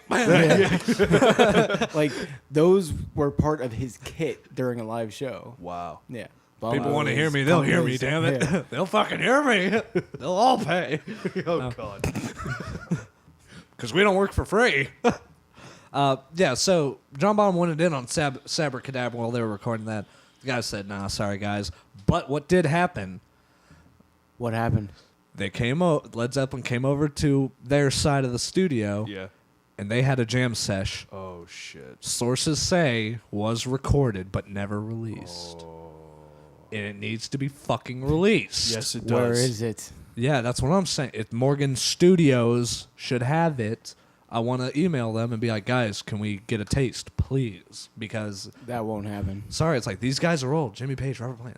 Like those were part of his kit during a live show. Wow. Yeah. People want to hear me. They'll hear me, damn it. Yeah. They'll fucking hear me. They'll all pay. Oh God. Because we don't work for free. Yeah, so John Bonham wanted in on Sabracadabra while they were recording that. The guy said, nah, sorry, guys. But what did happen, What happened? Led Zeppelin came over to their side of the studio, Yeah. and they had a jam sesh. Oh shit. Sources say was recorded but never released. Oh. And it needs to be fucking released. Yes, it does. Where is it? Yeah, that's what I'm saying. Morgan Studios should have it, I want to email them and be like, guys, can we get a taste, please? Because That won't happen. sorry, it's like these guys are old. Jimmy Page, Robert Plant,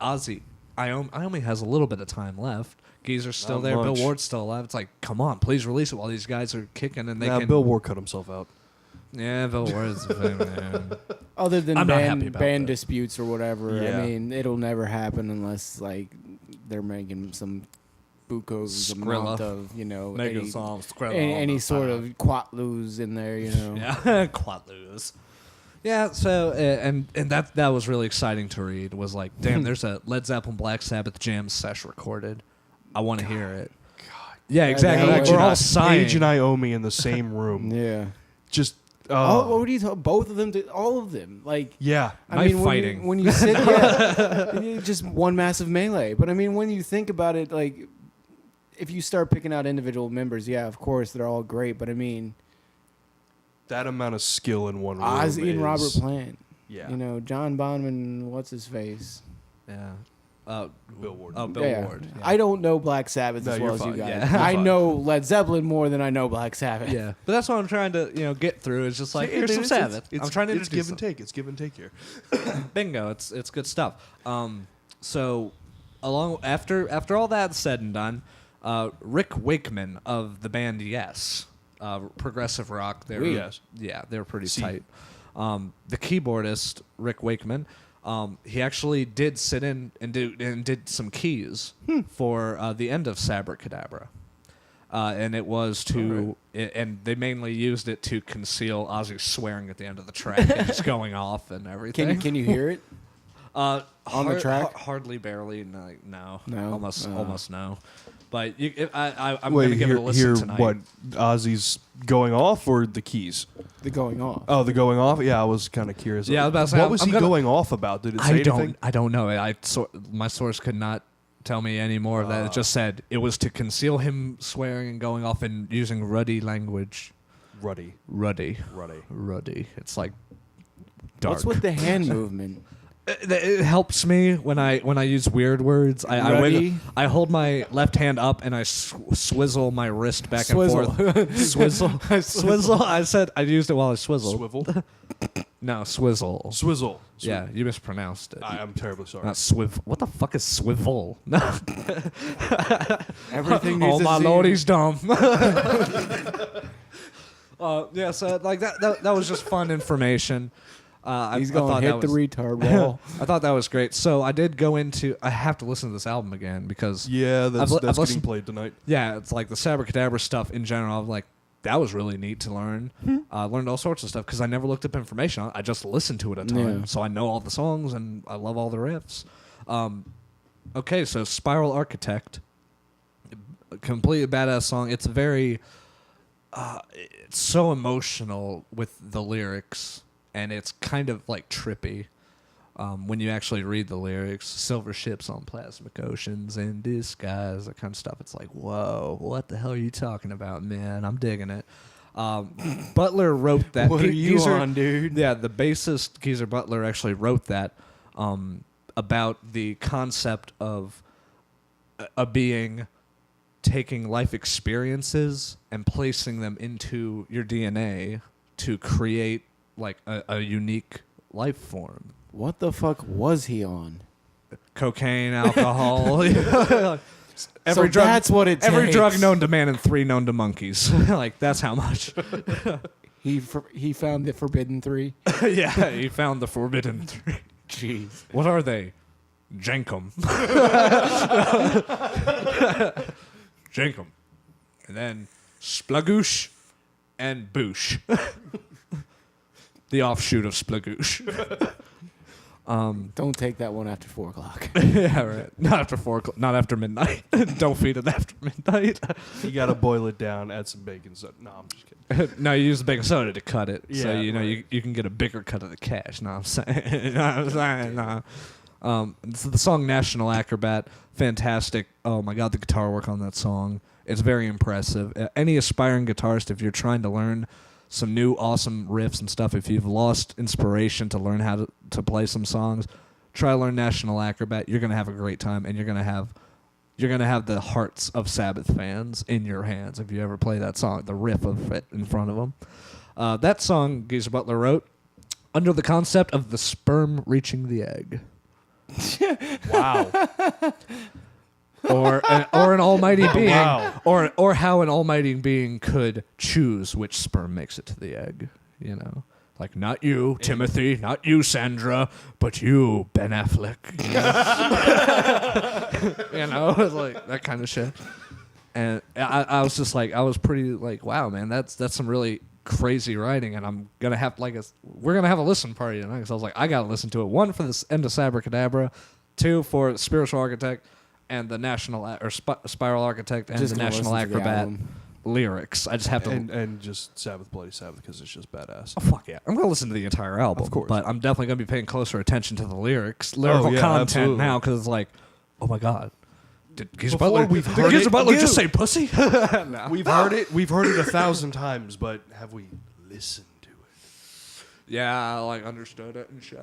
Ozzy. Iommi has a little bit of time left. Geezer's still Not there. much. Bill Ward's still alive. It's like, come on, please release it while these guys are kicking and they can. Bill Ward cut himself out. Yeah, Bill Ward's the thing, man. Other than I'm not happy about band that. disputes or whatever, Yeah. I mean, it'll never happen unless like they're making some buco's amount Skrilla. of Making any, songs, Skrilla any, all any the sort time. of quatloos in there, Yeah, Quatloos. Yeah, so and that was really exciting to read. Was like, damn, there's a Led Zeppelin Black Sabbath jam sesh recorded. I want to hear it. Yeah, exactly. that Like, was- we're all sighing. Paige and Iommi in the same room. Yeah. Just What would you talk? Both of them, all of them. Like, yeah. Knife when fighting. when you sit, just one massive melee. But I mean, when you think about it, like, if you start picking out individual members, yeah, of course they're all great. But I mean, That amount of skill in one room. Ozzy and is- Robert Plant. Yeah. John Bonham, what's his face? Yeah. Bill Ward. Oh, Bill Yeah. Ward. Yeah. I don't know Black Sabbath No, as you're well as you fine. guys. Yeah. I You're fine. know Led Zeppelin more than I know Black Sabbath. Yeah, but that's what I'm trying to get through. It's just like, here's some It's- Sabbath. It's, I'm trying to It's introduce give and them. take. It's give and take here. Bingo. It's good stuff. So after all that's said and done, Rick Wakeman of the band Yes, progressive rock. They're Yes. Yeah, they're pretty See. tight. The keyboardist Rick Wakeman, he actually did sit in and did some keys for the end of Sabracadabra. And it was and they mainly used it to conceal Ozzy swearing at the end of the track and just going off and everything. Can you hear it? On the track? hardly, barely, no, No? almost no. But I'm Wait, gonna give it a listen hear tonight. what? Ozzy's going off or the keys? The going off. Oh, the going off? Yeah, I was kind of curious. Yeah, I was about to say, what was I'm he gonna- going off about? Did it say anything? I don't know. My source could not tell me any more of that. It just said it was to conceal him swearing and going off and using ruddy language. Ruddy. Ruddy. It's like dark. What's with the hand movement? It helps me when I use weird words. Ruddy? I hold my left hand up and I swizzle my wrist back Swizzle. and forth. Swizzle. I used it while I swizzled. Swivel. No, swizzle. Swizzle. Yeah, you mispronounced it. I'm terribly sorry. Not swivel. What the fuck is swivel? No. Everything needs Oh a my Z. lord, he's dumb. Yeah, so like that was just fun information. He's I going thought to that hit the was- retard wall. I thought that was great. So I did go into. I have to listen to this album again because yeah, that's I've getting listened- played tonight. yeah, it's like the Sabracadabra stuff in general. I'm like, that was really neat to learn. I learned all sorts of stuff because I never looked up information. I just listened to it a ton, Yeah. so I know all the songs and I love all the riffs. Okay, so Spiral Architect, completely badass song. It's very, it's so emotional with the lyrics, and it's kind of like trippy. When you actually read the lyrics, silver ships on plasmic oceans in disguise, that kind of stuff. It's like, whoa, what the hell are you talking about, man? I'm digging it. Butler wrote that. What are you Geezer- on, dude? Yeah, the bassist Geezer Butler actually wrote that about the concept of a being taking life experiences and placing them into your DNA to create like a unique life form. What the fuck was he on? Cocaine, alcohol, So that's what it Every takes. drug known to man and 3 known to monkeys. Like that's how much. He found the Forbidden Three. Yeah, he found the forbidden 3. Jeez. What are they? Jankum. Jankum. And then Splagoosh and Boosh. The offshoot of Splagoosh. Don't take that one after 4 o'clock. Yeah, right. Not after 4 o'clock. Not after midnight. Don't feed it after midnight. You got to boil it down, add some bacon. No, I'm just kidding. No, you use the baking soda to cut it. So, Yeah, you right. you can get a bigger cut of the cash. Know what I'm saying? Know what I'm saying? Nah. So the song National Acrobat, fantastic. Oh my God, the guitar work on that song. It's very impressive. Any aspiring guitarist, if you're trying to learn some new awesome riffs and stuff, if you've lost inspiration to learn how to play some songs, try to learn National Acrobat. You're going to have a great time, and you're going to have you're going to have the hearts of Sabbath fans in your hands if you ever play that song, the riff of it in front of them. That song, Geezer Butler wrote, under the concept of the sperm reaching the egg. Wow. Or an almighty being, Wow. or how an almighty being could choose which sperm makes it to the egg, you know? Like, not you, Timothy, not you, Sandra, but you, Ben Affleck. You know, it's like that kind of shit. And I was just like, I was pretty like, wow, man, that's some really crazy writing, and I'm gonna have we're gonna have a listen party tonight. Because I was like, I gotta listen to it. One for this End of Sabracadabra, two for Spiritual Architect, and the National Spiral Architect, and Just the gonna National listen to the Acrobat album. lyrics. I just have to. And just Sabbath, Bloody Sabbath, because it's just badass. Oh, fuck yeah. I'm going to listen to the entire album. Of course. But I'm definitely going to be paying closer attention to the lyrical yeah, content absolutely. now, because it's like, oh my God. Did Geezer Before Butler, we've did heard Geezer it Butler again. just say pussy? No. We've heard it 1,000 times, but have we listened to it? Yeah, I like understood it and shit.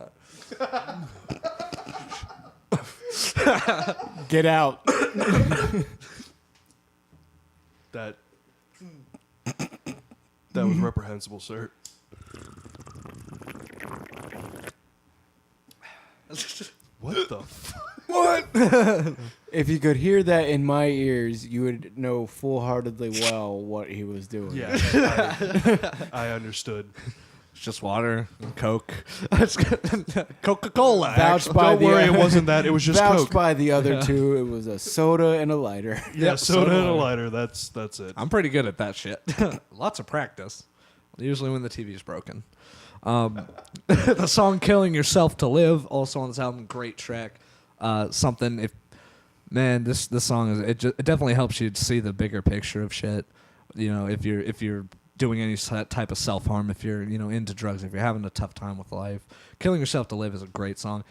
Get out. That was reprehensible, sir. What the What? If you could hear that in my ears, you would know full-heartedly well what he was doing. Yeah. I understood. It's just water and Coke. Coca-Cola. Vouched by Don't the worry, it wasn't that. It was just vouched Coke. by the other two. It was a soda and a lighter. Yeah, Yep, soda and a water. lighter. That's it. I'm pretty good at that shit. Lots of practice. Usually when the TV's broken. The song "Killing Yourself to Live" also on this album, great track. Something if man, this song is it definitely helps you see the bigger picture of shit. You know, if you're doing any type of self harm, if you're into drugs, if you're having a tough time with life, "Killing Yourself to Live" is a great song.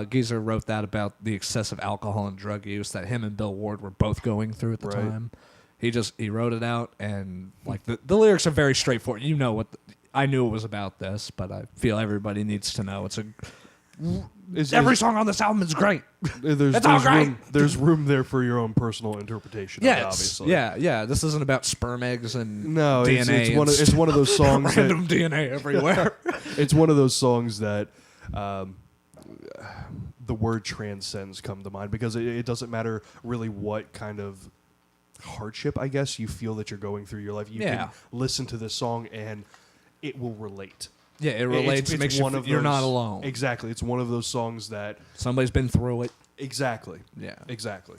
Geezer wrote that about the excessive alcohol and drug use that him and Bill Ward were both going through at the Right. time. He wrote it out, and like the lyrics are very straightforward. You know what I knew it was about this, but I feel everybody needs to know. Every song on this album is great. There's all great. there's room there for your own personal interpretation. Yeah, of it, obviously. yeah. This isn't about sperm eggs and No, DNA. it's one of those songs that random DNA everywhere. it's one of those songs that the word transcends come to mind, because it doesn't matter really what kind of hardship, I guess, you feel that you're going through your life. You Yeah. can listen to this song and it will relate. Yeah, it relates. It's makes one you of you're those- not alone. Exactly. It's one of those songs that Somebody's been through it. exactly. Yeah, Exactly.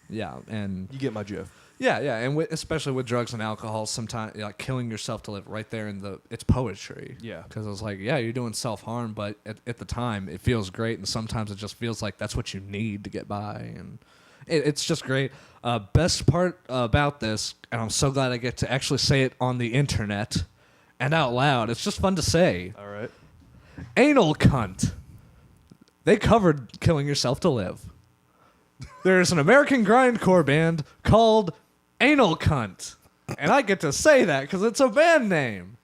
yeah, and You get my gif. yeah, and especially with drugs and alcohol, sometimes like killing yourself to live. Right there in it's poetry. Yeah. because it's like, yeah, you're doing self harm, but at the time it feels great, and sometimes it just feels like that's what you need to get by, and it's just great. Best part about this, and I'm so glad I get to actually say it on the internet and out loud. It's just fun to say. All right. Anal cunt. They covered "Killing Yourself to Live." There's an American grindcore band called Anal Cunt, and I get to say that because it's a band name.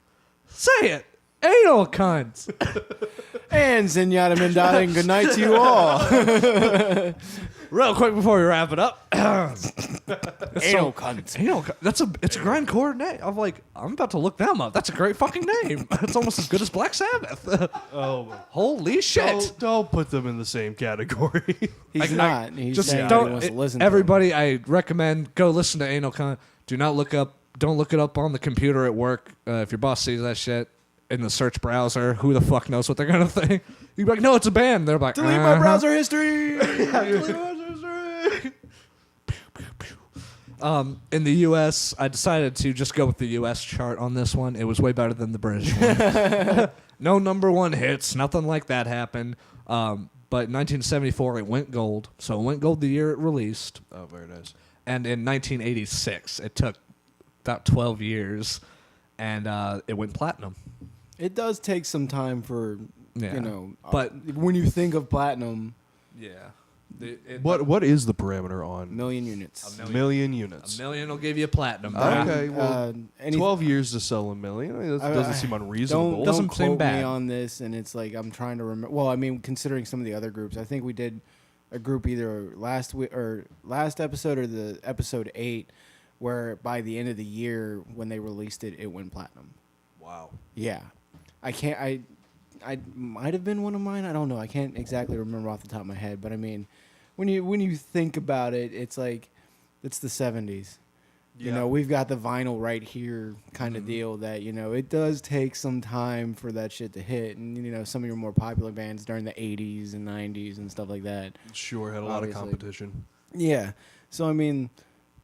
Say it, Anal Cunt. And Zenyatta Mindada, and good night to you all. Real quick before we wrap it up. Anal cunt. Anal Cunt. It's a grindcore name. I'm about to look them up. That's a great fucking name. It's almost as good as Black Sabbath. Oh, Holy shit. don't put them in the same category. He's not. He's Just saying don't. he wants to listen to Everybody, I recommend go listen to Anal Cunt. Don't look it up on the computer at work. If your boss sees that shit in the search browser, who the fuck knows what they're gonna think? You'd be like, no, it's a band. They're like, Delete my browser history. In the U.S., I decided to just go with the U.S. chart on this one. It was way better than the British one. No number one hits, nothing like that happened. But in 1974, it went gold. So it went gold the year it released. Oh, very nice. And in 1986, it took about 12 years, and it went platinum. It does take some time for, Yeah. but when you think of platinum, Yeah. What is the parameter on million units. A million units? A million will give you platinum. Okay, well, any- 12 years to sell a million. I mean, that doesn't seem unreasonable. Don't Doesn't seem quote bad. me on this, and it's like I'm trying to remember. Well, I mean, considering some of the other groups, I think we did a group either last episode or the episode 8, where by the end of the year when they released it, it went platinum. Wow. Yeah, I might have been one of mine. I don't know. I can't exactly remember off the top of my head. But I mean, when you think about it, it's like it's the 70s. You know, we've got the vinyl right here kind of deal that, you know, it does take some time for that shit to hit. And, you know, some of your more popular bands during the 80s and 90s and stuff like that. Sure, had a lot of competition. Yeah. So, I mean,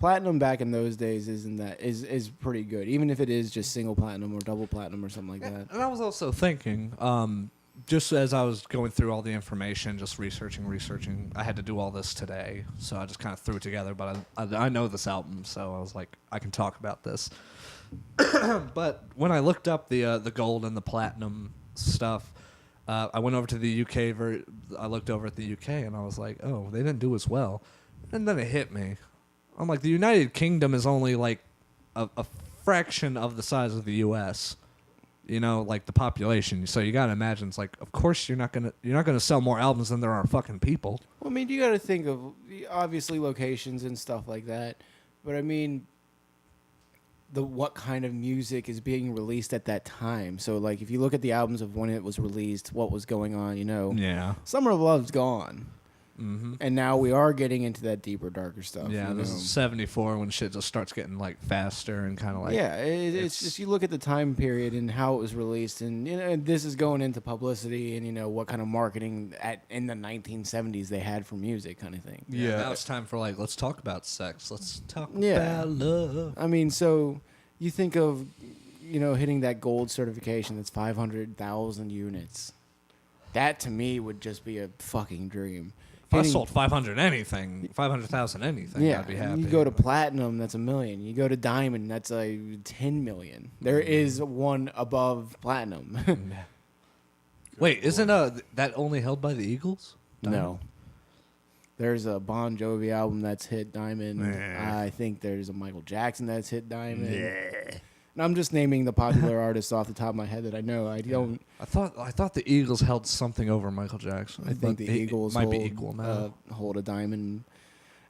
platinum back in those days is pretty good, even if it is just single platinum or double platinum or something like that. And I was also thinking, just as I was going through all the information, just researching, I had to do all this today, so I just kind of threw it together. But I know this album, so I was like, I can talk about this. But when I looked up the gold and the platinum stuff, I went over to the UK. I looked over at the UK, and I was like, oh, they didn't do as well. And then it hit me. I'm like, the United Kingdom is only like a fraction of the size of the U.S., you know, like the population. So you gotta imagine, it's like, of course you're not gonna sell more albums than there are fucking people. Well, I mean, you gotta think of obviously locations and stuff like that, but I mean, what kind of music is being released at that time. So like, if you look at the albums of when it was released, what was going on, you know, Yeah. Summer of Love's gone, and now we are getting into that deeper, darker stuff. Yeah, you this know? is 74 when shit just starts getting like faster and kind of like it's just, you look at the time period and how it was released, and you know, this is going into publicity and, you know, what kind of marketing in the 1970s they had for music, kind of thing. Yeah, now it's time for like, let's talk about sex. Let's talk Yeah. about love. I mean, so you think of, you know, hitting that gold certification that's 500,000 units. That to me would just be a fucking dream. If I sold 500,000 anything, Yeah, I'd be happy. you go to platinum, that's 1 million. You go to diamond, that's like 10 million. There is one above platinum. Wait, isn't that only held by the Eagles? No. There's a Bon Jovi album that's hit diamond. Nah. I think there's a Michael Jackson that's hit diamond. And I'm just naming the popular artists off the top of my head that I know. I don't. I thought the Eagles held something over Michael Jackson. I think the Eagles might be equal now. Hold a diamond.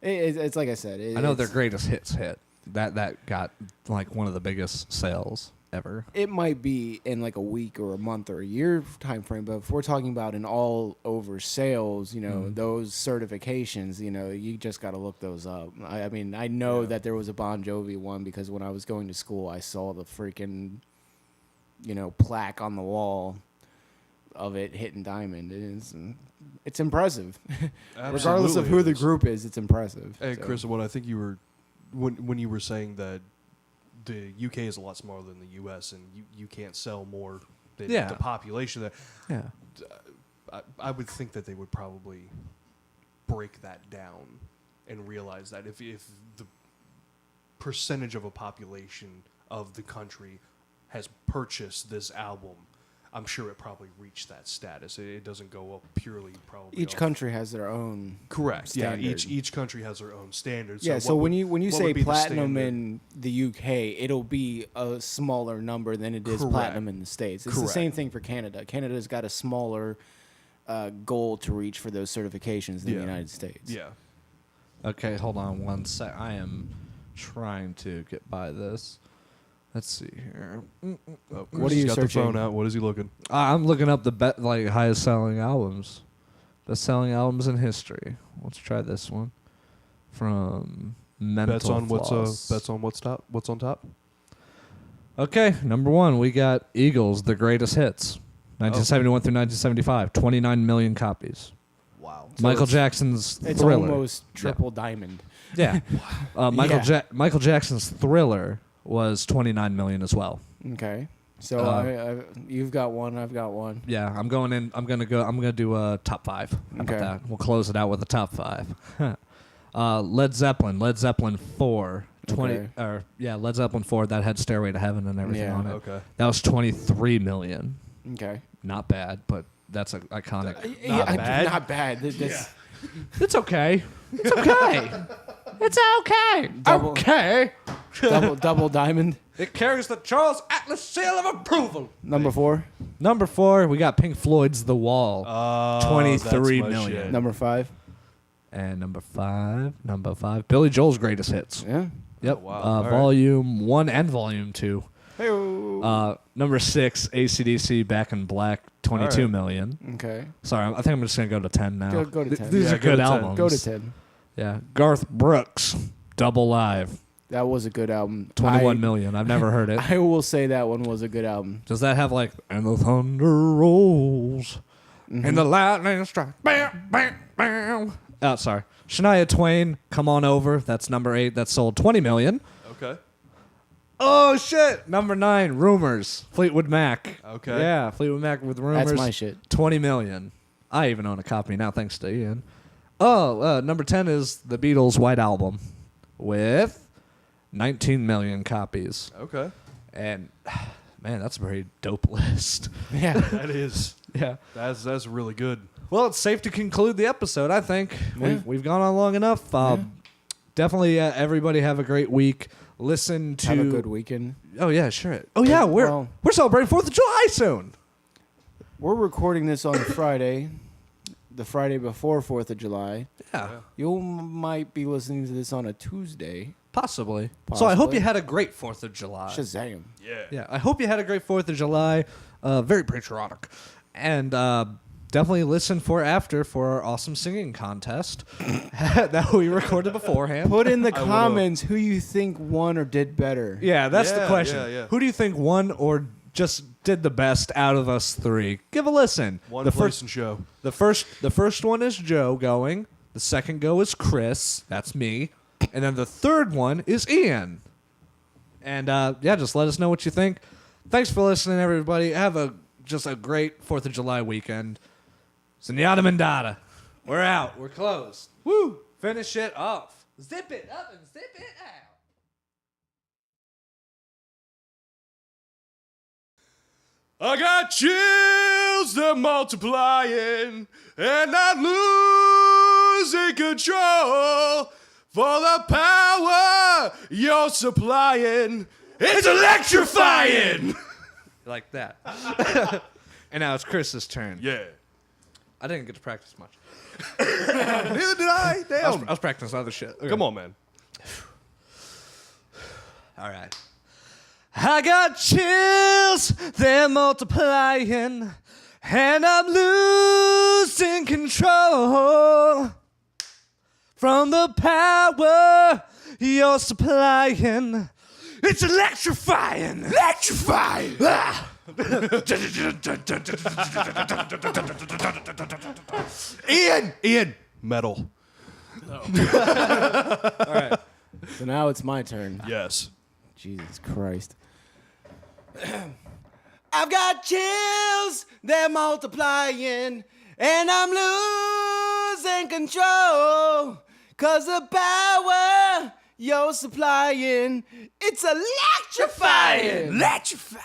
It's like I said. I know their greatest hits hit. That got like one of the biggest sales ever. It might be in like a week or a month or a year time frame, but if we're talking about an all over sales, you know, those certifications, you know, you just got to look those up. I mean, I know that there was a Bon Jovi one because when I was going to school, I saw the freaking, you know, plaque on the wall of it hitting diamond. It's impressive. Regardless of who the group is, it's impressive. Hey, Chris, what I think you were when you were saying that the UK is a lot smaller than the US and you can't sell more than the population there. Yeah. I would think that they would probably break that down and realize that if the percentage of a population of the country has purchased this album, I'm sure it probably reached that status. It doesn't go up purely probably. Each country has their own. Correct. Standard. Yeah. Each country has their own standards. Yeah. So when you say platinum the in the UK, it'll be a smaller number than it is Correct. platinum in the States. It's the same thing for Canada. Canada's got a smaller goal to reach for those certifications than the United States. Yeah. Okay, hold on one sec. I am trying to get by this. Let's see here. Oh, What are you got searching? the phone out. What is he looking? I'm looking up the highest selling albums, best selling albums in history. Let's try this one from Mental Floss. Bets on what's on top. Okay, number one, we got Eagles, The Greatest Hits, 1971 through 1975, 29 million copies. Wow. So Michael Jackson's It's Thriller. almost triple diamond. Yeah. Michael Jackson's Thriller was 29 million as well. Okay. So you've got one. I've got one. Yeah, I'm gonna do a top five. How about that? We'll close it out with a top five. Led Zeppelin 4. Led Zeppelin 4, that had Stairway to Heaven and everything on it. Okay. That was 23 million. Okay. Not bad, but that's iconic. Not bad. It's okay. It's okay. It's okay. Okay. Double diamond. It carries the Charles Atlas seal of approval. Number 4. Number 4, we got Pink Floyd's The Wall. 23 that's my million. shit. Number 5. And number five, Billy Joel's greatest hits. Yeah. Yep. wow. All right. Volume 1 and Volume 2. Hey. Number 6, AC/DC, Back in Black, 22 All right. million. Okay. Sorry, I think I'm just going to go to 10 now. Go to 10. These Yeah, are go good to 10. albums. Go to 10. Yeah. Garth Brooks, Double Live, That was a good album. 21 million. I've never heard it. I will say that one was a good album. Does that have like, and the thunder rolls, and the lightning strikes, bam, bam, bam. Oh, sorry. Shania Twain, Come On Over. That's number 8. That sold 20 million. Okay. Oh, shit. Number 9, Rumors, Fleetwood Mac. Okay. Yeah, Fleetwood Mac with Rumors. That's my shit. 20 million. I even own a copy now, thanks to Ian. Oh, number 10 is the Beatles' White Album with 19 million copies. Okay. And, man, that's a very dope list. Yeah. That is. Yeah. That's really good. Well, it's safe to conclude the episode, I think. Yeah. We've gone on long enough. Definitely, everybody have a great week. Listen to... Have a good weekend. Oh, yeah, sure. Oh, yeah, we're celebrating 4th of July soon. We're recording this on Friday, the Friday before 4th of July. Yeah, You might be listening to this on a Tuesday. possibly. So I hope Possibly. you had a great 4th of July. Shazam. Yeah. Yeah, I hope you had a great 4th of July. Very patriotic. And definitely listen for our awesome singing contest that we recorded beforehand. Put in the I would've- comments who you think won or did better. Yeah, that's the Yeah, question. yeah. Who do you think won or just did the best out of us 3? Give a listen. One the place first and show. the first one is Joe going. The second go is Chris. That's me. And then the third one is Ian. And yeah, just let us know what you think. Thanks for listening, everybody. Have just a great 4th of July weekend. Zenyatta Mandata. We're out. We're closed. Woo! Finish it off. Zip it up and zip it out. I got chills, they're multiplying, and I'm losing control. For the power you're supplying, it's electrifying. Like that. And now it's Chris's turn. Yeah. I didn't get to practice much. Neither did I. Damn. I was practicing other shit. Okay. Come on, man. All right. I got chills, they're multiplying, and I'm losing control from the power you're supplying. It's electrifying. Electrifying. Ah. Ian. Metal. All right. So now it's my turn. Yes. Jesus Christ. I've got chills, they're multiplying, and I'm losing control. 'Cause the power you're supplying, it's electrifying. Electrifying.